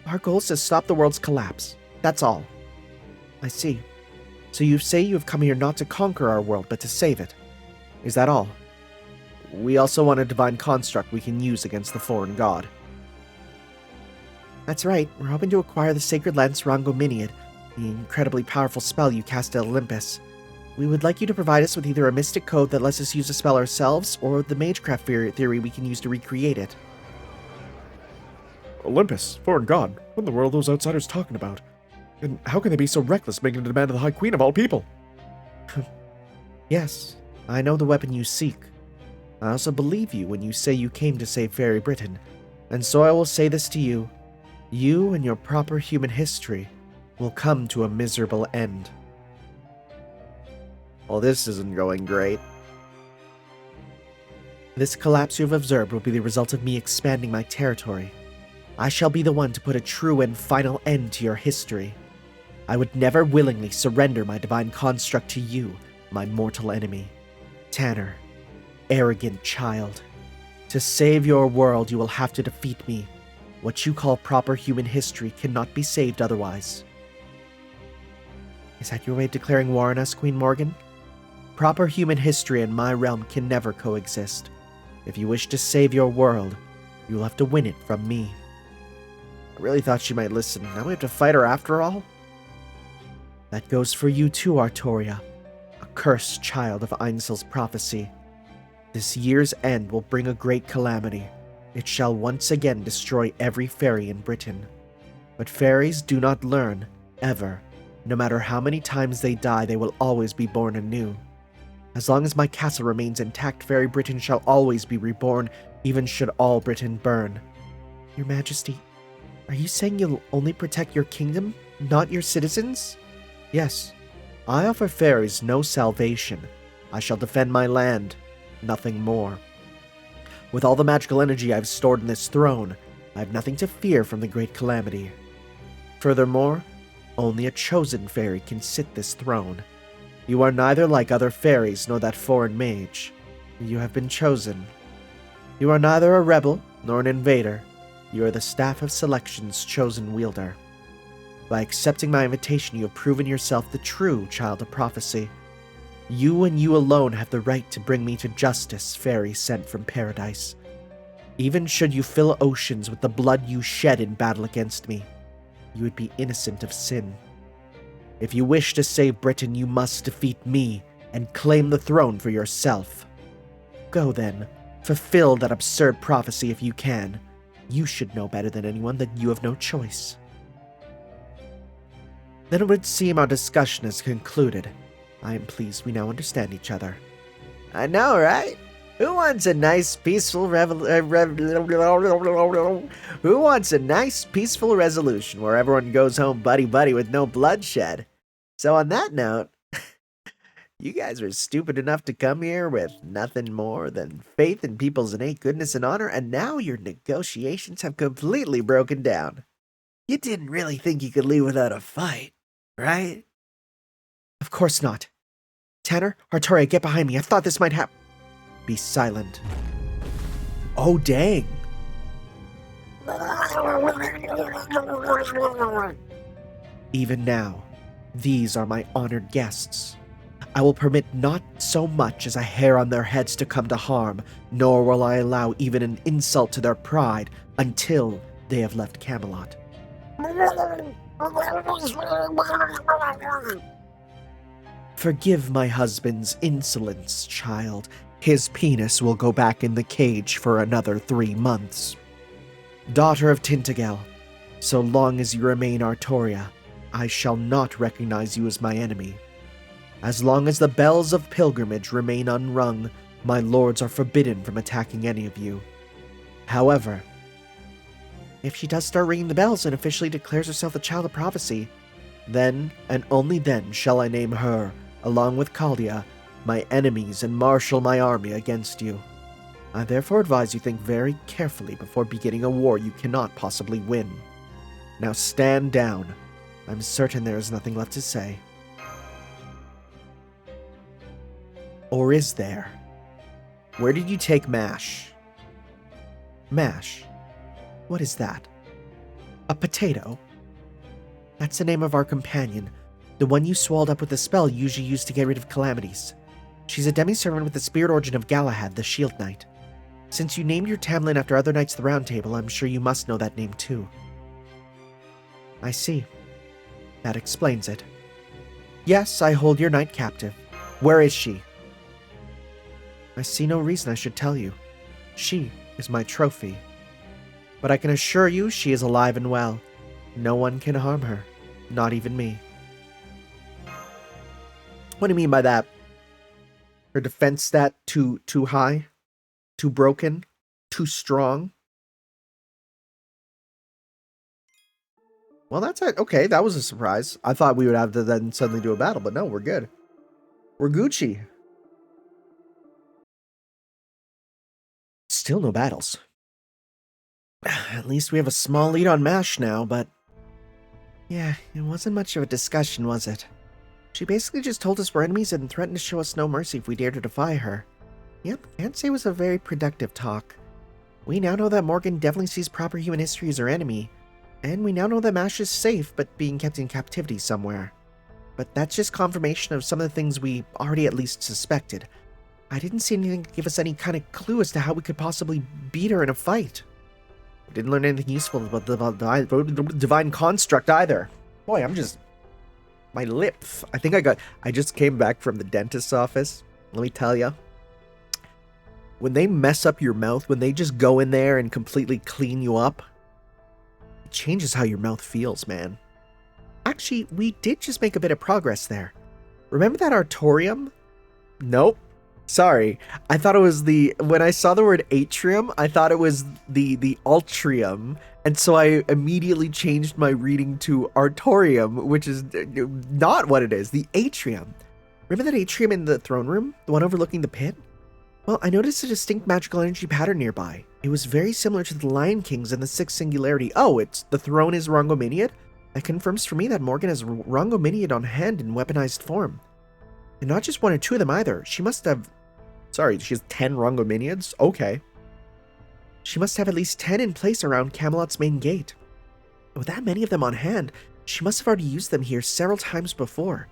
Our goal is to stop the world's collapse. That's all. I see. So you say you have come here not to conquer our world, but to save it. Is that all? We also want a divine construct we can use against the foreign god. That's right, we're hoping to acquire the Sacred Lance Rangominiad, the incredibly powerful spell you cast at Olympus. We would like you to provide us with either a mystic code that lets us use the spell ourselves, or the Magecraft theory we can use to recreate it. Olympus, foreign god, what in the world are those outsiders talking about? And how can they be so reckless making a demand of the High Queen of all people? Yes, I know the weapon you seek. I also believe you when you say you came to save Fairy Britain, and so I will say this to you. You and your proper human history will come to a miserable end. Well, this isn't going great. This collapse you have observed will be the result of me expanding my territory. I shall be the one to put a true and final end to your history. I would never willingly surrender my divine construct to you, my mortal enemy. Tanner, arrogant child. To save your world, you will have to defeat me. What you call proper human history cannot be saved otherwise. Is that your way of declaring war on us, Queen Morgan? Proper human history and my realm can never coexist. If you wish to save your world, you will have to win it from me. I really thought she might listen. Now we have to fight her after all? That goes for you too, Artoria, a cursed child of Einsel's prophecy. This year's end will bring a great calamity. It shall once again destroy every fairy in Britain. But fairies do not learn, ever. No matter how many times they die, they will always be born anew. As long as my castle remains intact, Fairy Britain shall always be reborn, even should all Britain burn. Your Majesty, are you saying you'll only protect your kingdom, not your citizens? Yes. I offer fairies no salvation. I shall defend my land, nothing more. With all the magical energy I've stored in this throne, I have nothing to fear from the great calamity. Furthermore, only a chosen fairy can sit this throne. You are neither like other fairies nor that foreign mage. You have been chosen. You are neither a rebel nor an invader. You are the Staff of Selection's chosen wielder. By accepting my invitation, you have proven yourself the true child of prophecy. You and you alone have the right to bring me to justice, fairy sent from paradise. Even should you fill oceans with the blood you shed in battle against me, you would be innocent of sin. If you wish to save Britain, you must defeat me and claim the throne for yourself. Go then, fulfill that absurd prophecy if you can. You should know better than anyone that you have no choice. Then it would seem our discussion is concluded. I am pleased we now understand each other. I know, right? Who wants a nice, peaceful Who wants a nice, peaceful resolution where everyone goes home buddy-buddy with no bloodshed? So on that note, you guys were stupid enough to come here with nothing more than faith in people's innate goodness and honor, and now your negotiations have completely broken down. You didn't really think you could leave without a fight, right? Of course not. Tanner, Artoria, get behind me. I thought this might happen. Be silent. Oh, dang. Even now, these are my honored guests. I will permit not so much as a hair on their heads to come to harm, nor will I allow even an insult to their pride until they have left Camelot. Forgive my husband's insolence, child. His penis will go back in the cage for another 3 months. Daughter of Tintagel, so long as you remain Artoria, I shall not recognize you as my enemy. As long as the bells of pilgrimage remain unrung, my lords are forbidden from attacking any of you. However, if she does start ringing the bells and officially declares herself the child of prophecy, then, and only then, shall I name her, along with Caldia, my enemies and marshal my army against you. I therefore advise you think very carefully before beginning a war you cannot possibly win. Now stand down. I'm certain there is nothing left to say. Or is there? Where did you take Mash? Mash? What is that? A potato? That's the name of our companion, the one you swallowed up with the spell you usually used to get rid of calamities. She's a demi-servant with the spirit origin of Galahad, the Shield Knight. Since you named your Tamlin after other knights of the Round Table, I'm sure you must know that name too. I see. That explains it. Yes, I hold your knight captive. Where is she? I see no reason I should tell you. She is my trophy. But I can assure you she is alive and well. No one can harm her, not even me. What do you mean by that? Her defense stat too high? Too broken? Too strong? Well, that's it. Okay, that was a surprise. I thought we would have to then suddenly do a battle, but no, we're good. We're Gucci. Still no battles. At least we have a small lead on MASH now, but... yeah, it wasn't much of a discussion, was it? She basically just told us we're enemies and threatened to show us no mercy if we dare to defy her. Yep, can't say it was a very productive talk. We now know that Morgan definitely sees proper human history as her enemy, and we now know that MASH is safe but being kept in captivity somewhere. But that's just confirmation of some of the things we already at least suspected. I didn't see anything to give us any kind of clue as to how we could possibly beat her in a fight. We didn't learn anything useful about the divine construct either. Boy, I'm just... my lips. I just came back from the dentist's office. Let me tell you. When they mess up your mouth, when they just go in there and completely clean you up, it changes how your mouth feels, man. Actually, we did just make a bit of progress there. Remember that artorium? Nope. Sorry. I thought it was when I saw the word atrium, I thought it was the altrium. And so I immediately changed my reading to artorium, which is not what it is, the atrium. Remember that atrium in the throne room? The one overlooking the pit? Well, I noticed a distinct magical energy pattern nearby. It was very similar to the Lion King's and the Sixth Singularity. Oh, the throne is Rongominiad? That confirms for me that Morgan has Rongominiad on hand in weaponized form. And not just one or two of them either. She must have... sorry, she has 10 Rongominiads? Okay. She must have at least 10 in place around Camelot's main gate. With that many of them on hand, she must have already used them here several times before.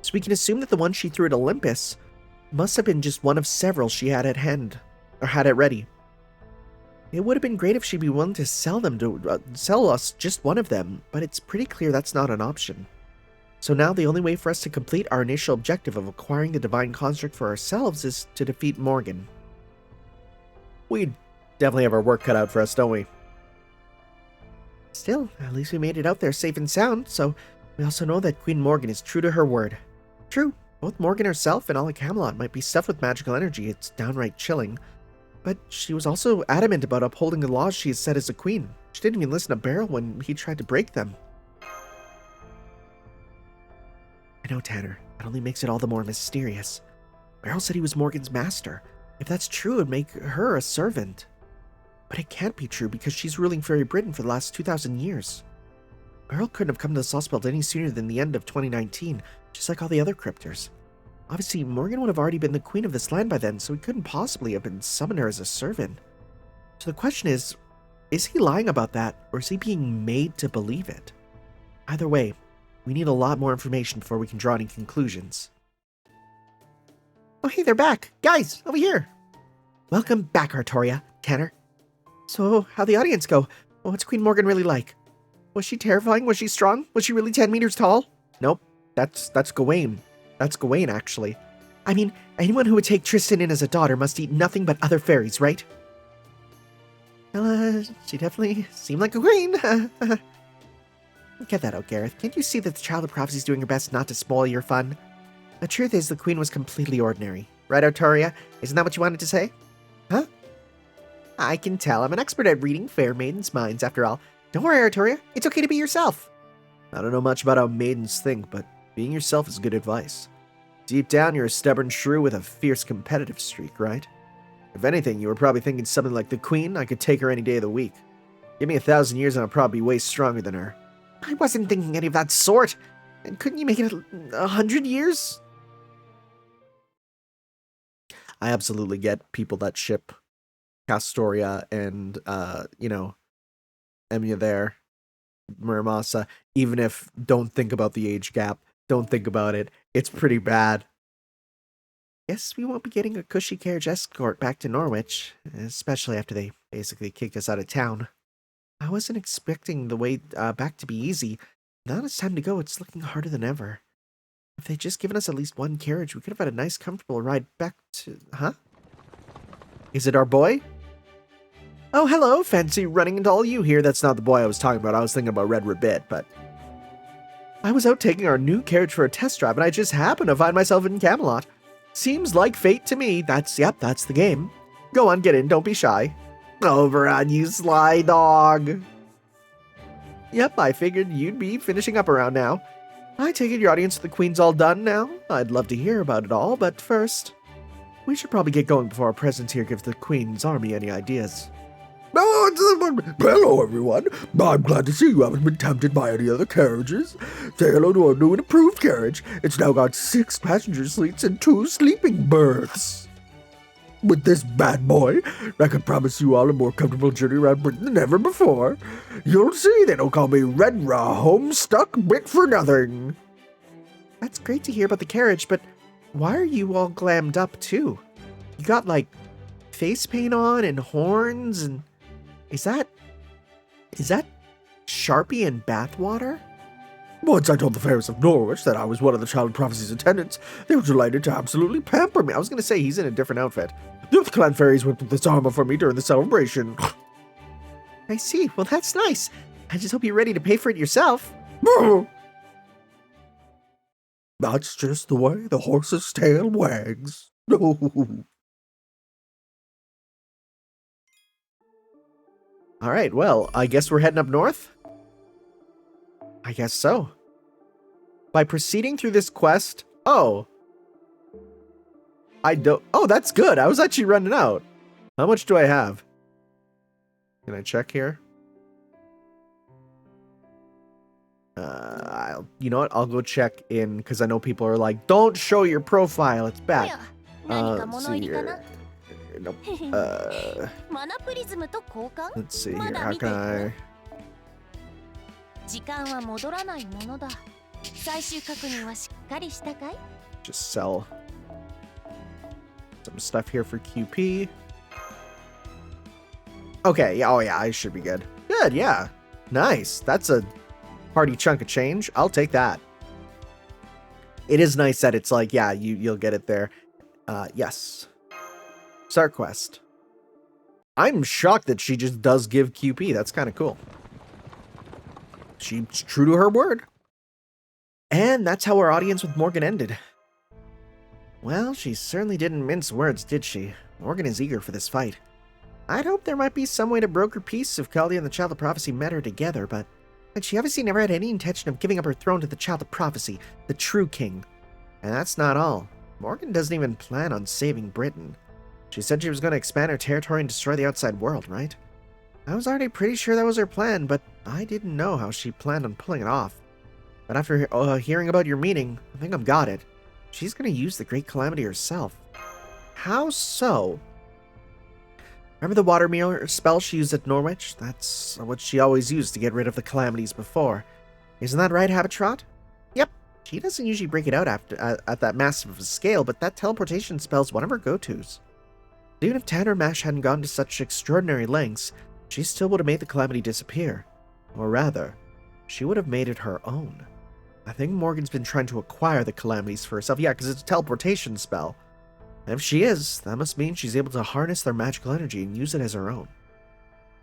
So we can assume that the one she threw at Olympus must have been just one of several she had at hand, or had it ready. It would have been great if she'd be willing to sell us just one of them, but it's pretty clear that's not an option. So now the only way for us to complete our initial objective of acquiring the divine construct for ourselves is to defeat Morgan. We definitely have our work cut out for us, don't we? Still, at least we made it out there safe and sound, so we also know that Queen Morgan is true to her word. True, both Morgan herself and all of Camelot might be stuffed with magical energy, it's downright chilling. But she was also adamant about upholding the laws she has set as a queen. She didn't even listen to Beryl when he tried to break them. I know, Tanner. That only makes it all the more mysterious. Beryl said he was Morgan's master. If that's true, it would make her a servant. But it can't be true because she's ruling Fairy Britain for the last 2,000 years. Beryl couldn't have come to the Lostbelt any sooner than the end of 2019, just like all the other cryptors. Obviously, Morgan would have already been the queen of this land by then, so he couldn't possibly have been summoned her as a servant. So the question is he lying about that, or is he being made to believe it? Either way, we need a lot more information before we can draw any conclusions. Oh hey, they're back! Guys, over here! Welcome back, Artoria, Tanner. So, how'd the audience go? What's Queen Morgan really like? Was she terrifying? Was she strong? Was she really 10 meters tall? Nope, that's Gawain. That's Gawain, actually. I mean, anyone who would take Tristan in as a daughter must eat nothing but other fairies, right? Well, she definitely seemed like a queen. Get that out, Gareth. Can't you see that the Child of Prophecy is doing her best not to spoil your fun? The truth is, the queen was completely ordinary. Right, Artoria? Isn't that what you wanted to say? Huh? I can tell. I'm an expert at reading fair maidens' minds, after all. Don't worry, Artoria. It's okay to be yourself. I don't know much about how maidens think, but being yourself is good advice. Deep down, you're a stubborn shrew with a fierce competitive streak, right? If anything, you were probably thinking something like the queen. I could take her any day of the week. Give me 1,000 years and I'll probably be way stronger than her. I wasn't thinking any of that sort. And couldn't you make it 100 years? I absolutely get people that ship Castoria and, Emilia there, Muramasa, even if don't think about the age gap. Don't think about it. It's pretty bad. Guess we won't be getting a cushy carriage escort back to Norwich, especially after they basically kicked us out of town. I wasn't expecting the way back to be easy. Now it's time to go, it's looking harder than ever. If they'd just given us at least one carriage, we could have had a nice, comfortable ride back to... Huh? Is it our boy? Oh, hello, fancy running into all you here. That's not the boy I was talking about. I was thinking about Red Ribbit, but... I was out taking our new carriage for a test drive, and I just happened to find myself in Camelot. Seems like fate to me. That's the game. Go on, get in. Don't be shy. Oberon, you sly dog. Yep, I figured you'd be finishing up around now. I take it your audience of the Queen's all done now? I'd love to hear about it all, but first, we should probably get going before our presence here gives the Queen's army any ideas. Hello, everyone. I'm glad to see you haven't been tempted by any other carriages. Say hello to our new and improved carriage. It's now got 6 passenger seats and 2 sleeping berths. With this bad boy, I can promise you all a more comfortable journey around Britain than ever before. You'll see they don't call me Red Raw Homestuck Brit for nothing. That's great to hear about the carriage, but why are you all glammed up too? You got like face paint on and horns and... Is that Sharpie and bathwater? Once I told the fairies of Norwich that I was one of the Child of Prophecy's attendants, they were delighted to absolutely pamper me. I was gonna say he's in a different outfit. The clan fairies whipped this armor for me during the celebration. I see. Well, that's nice. I just hope you're ready to pay for it yourself. That's just the way the horse's tail wags. All right, well, I guess we're heading up north? I guess so. By proceeding through this quest... Oh, that's good. I was actually running out. How much do I have? Can I check here? You know what? I'll go check in, because I know people are like, don't show your profile, it's bad. Let's see here. Nope. Let's see here. How can I... Just sell some stuff here for QP. Okay, yeah, oh yeah, I should be good. Good, yeah. Nice. That's a hearty chunk of change. I'll take that. It is nice that it's like, yeah, you'll get it there. Yes. Start quest. I'm shocked that she just does give QP. That's kind of cool. She's true to her word. And that's how our audience with Morgan ended. Well, she certainly didn't mince words, did she? Morgan is eager for this fight. I'd hoped there might be some way to broker peace if Kaldi and the Child of Prophecy met her together, but she obviously never had any intention of giving up her throne to the Child of Prophecy, the true king. And that's not all. Morgan doesn't even plan on saving Britain. She said she was going to expand her territory and destroy the outside world, right? I was already pretty sure that was her plan, but I didn't know how she planned on pulling it off. But after hearing about your meeting, I think I've got it. She's going to use the Great Calamity herself. How so? Remember the water mirror spell she used at Norwich? That's what she always used to get rid of the calamities before. Isn't that right, Habitrot? Yep. She doesn't usually break it out at that massive of a scale, but that teleportation spell's one of her go-tos. Even if Tanner Mash hadn't gone to such extraordinary lengths, she still would have made the calamity disappear. Or rather, she would have made it her own. I think Morgan's been trying to acquire the calamities for herself. Yeah, because it's a teleportation spell. And if she is, that must mean she's able to harness their magical energy and use it as her own.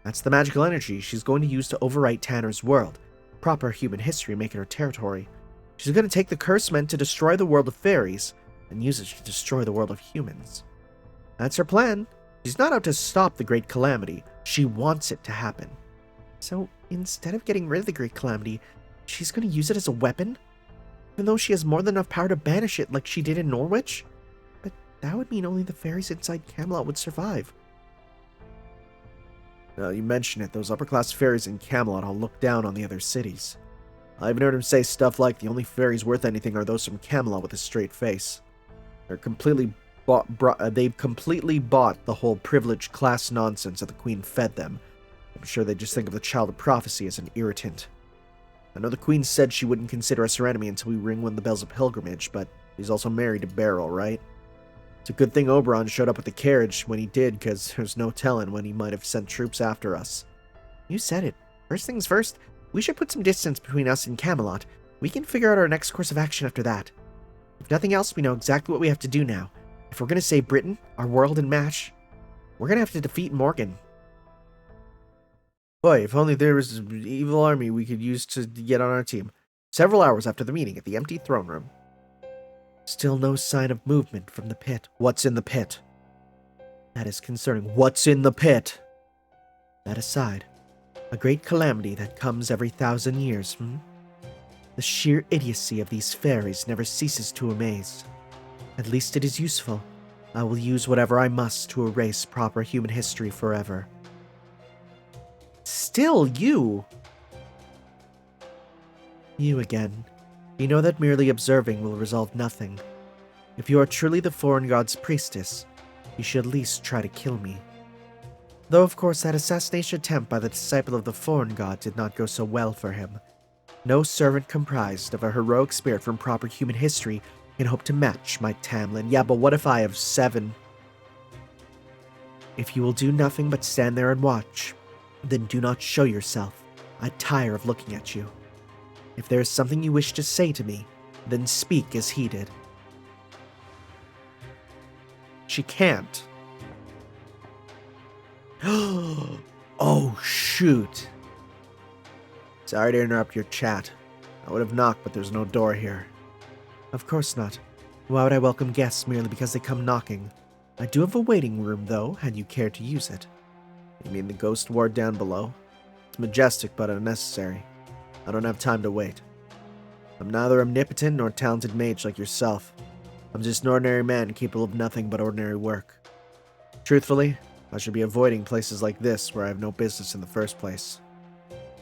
That's the magical energy she's going to use to overwrite Tanner's world, proper human history making her territory. She's going to take the curse meant to destroy the world of fairies and use it to destroy the world of humans. That's her plan. She's not out to stop the Great Calamity. She wants it to happen. So instead of getting rid of the Great Calamity, she's going to use it as a weapon? Even though she has more than enough power to banish it like she did in Norwich? But that would mean only the fairies inside Camelot would survive. Now you mention it, those upper-class fairies in Camelot all look down on the other cities. I even heard him say stuff like the only fairies worth anything are those from Camelot with a straight face. They've completely bought the whole privileged class nonsense that the Queen fed them. I'm sure they just think of the Child of Prophecy as an irritant. I know the Queen said she wouldn't consider us her enemy until we ring one of the bells of pilgrimage, but she's also married to Beryl, right? It's a good thing Oberon showed up with the carriage when he did, because there's no telling when he might have sent troops after us. You said it. First things first, we should put some distance between us and Camelot. We can figure out our next course of action after that. If nothing else, we know exactly what we have to do now. If we're going to save Britain, our world, and MASH, we're going to have to defeat Morgan. Boy, if only there was an evil army we could use to get on our team. Several hours after the meeting at the empty throne room. Still no sign of movement from the pit. What's in the pit? That is concerning. What's in the pit? That aside, a great calamity that comes every 1,000 years, The sheer idiocy of these fairies never ceases to amaze. At least it is useful. I will use whatever I must to erase proper human history forever. Still you! You again. You know that merely observing will resolve nothing. If you are truly the foreign god's priestess, you should at least try to kill me. Though of course that assassination attempt by the disciple of the foreign god did not go so well for him. No servant comprised of a heroic spirit from proper human history can hope to match my Tamlin. Yeah, but what if I have 7? If you will do nothing but stand there and watch, then do not show yourself. I tire of looking at you. If there is something you wish to say to me, then speak as he did. She can't. Oh, shoot. Sorry to interrupt your chat. I would have knocked, but there's no door here. Of course not. Why would I welcome guests merely because they come knocking? I do have a waiting room, though, had you care to use it. You mean the ghost ward down below? It's majestic, but unnecessary. I don't have time to wait. I'm neither omnipotent nor talented mage like yourself. I'm just an ordinary man capable of nothing but ordinary work. Truthfully, I should be avoiding places like this where I have no business in the first place.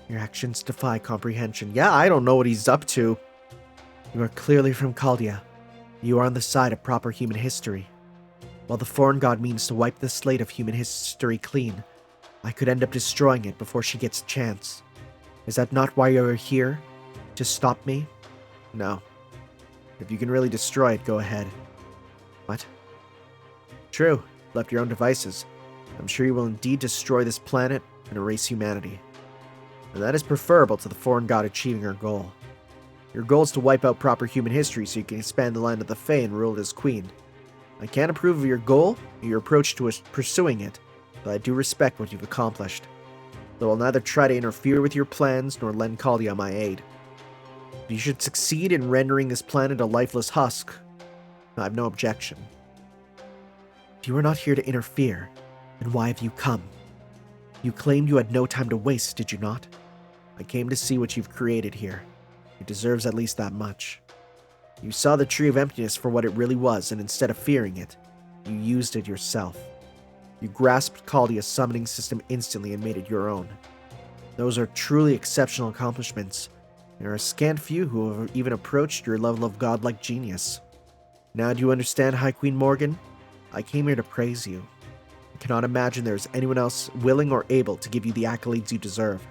Your actions defy comprehension. Yeah, I don't know what he's up to. You are clearly from Chaldea. You are on the side of proper human history. While the foreign god means to wipe the slate of human history clean, I could end up destroying it before she gets a chance. Is that not why you are here? To stop me? No. If you can really destroy it, go ahead. What? True. Left your own devices. I'm sure you will indeed destroy this planet and erase humanity. And that is preferable to the foreign god achieving her goal. Your goal is to wipe out proper human history so you can expand the land of the Fae and rule it as queen. I can't approve of your goal or your approach to pursuing it, but I do respect what you've accomplished. Though I'll neither try to interfere with your plans nor lend Chaldea my aid. If you should succeed in rendering this planet a lifeless husk, I have no objection. If you are not here to interfere, then why have you come? You claimed you had no time to waste, did you not? I came to see what you've created here. It deserves at least that much. You saw the Tree of Emptiness for what it really was, and instead of fearing it, you used it yourself. You grasped Chaldea's summoning system instantly and made it your own. Those are truly exceptional accomplishments. There are a scant few who have even approached your level of godlike genius. Now do you understand, High Queen Morgan? I came here to praise you. I cannot imagine there is anyone else willing or able to give you the accolades you deserve.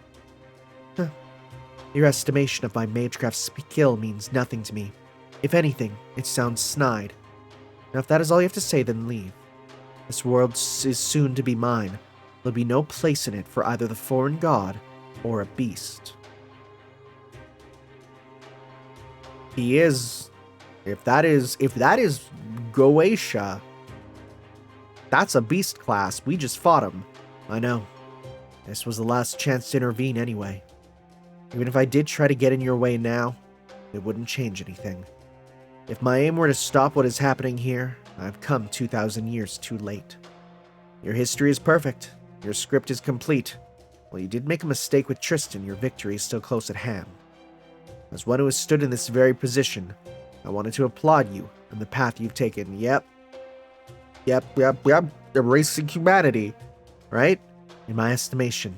Your estimation of my magecraft skill means nothing to me. If anything, it sounds snide. Now if that is all you have to say, then leave. This world is soon to be mine. There'll be no place in it for either the foreign god or a beast. He is... If that is Goetia, that's a beast class. We just fought him. I know. This was the last chance to intervene anyway. Even if I did try to get in your way now, it wouldn't change anything. If my aim were to stop what is happening here, I've come 2,000 years too late. Your history is perfect. Your script is complete. While you did make a mistake with Tristan, your victory is still close at hand. As one who has stood in this very position, I wanted to applaud you and the path you've taken. Yep. Erasing humanity. Right? In my estimation,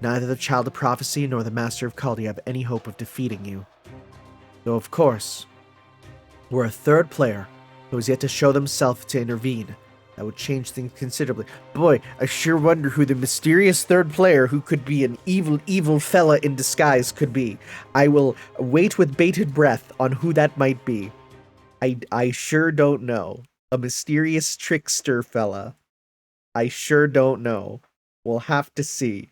neither the Child of Prophecy nor the Master of Chaldea have any hope of defeating you. Though, of course, we're a third player who has yet to show themselves to intervene. That would change things considerably. Boy, I sure wonder who the mysterious third player who could be an evil fella in disguise could be. I will wait with bated breath on who that might be. I sure don't know. A mysterious trickster fella. I sure don't know. We'll have to see.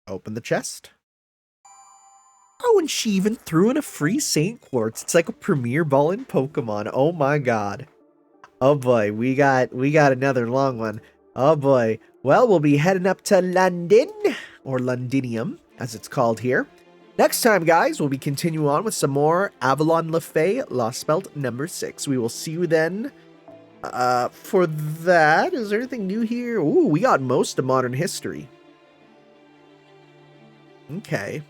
Open the chest. Oh, and she even threw in a free Saint Quartz. It's like a premier ball in Pokemon. Oh my god. Oh boy, we got another long one. Oh boy. Well, we'll be heading up to London, or Londinium, as it's called here. Next time, guys, we'll be continuing on with some more Avalon Lefay Lostbelt number 6. We will see you then. For that, is there anything new here? Ooh, we got most of modern history. Okay.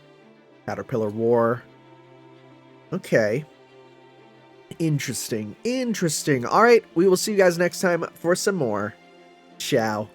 Caterpillar War. Okay. Interesting. Interesting. All right, we will see you guys next time for some more. Ciao.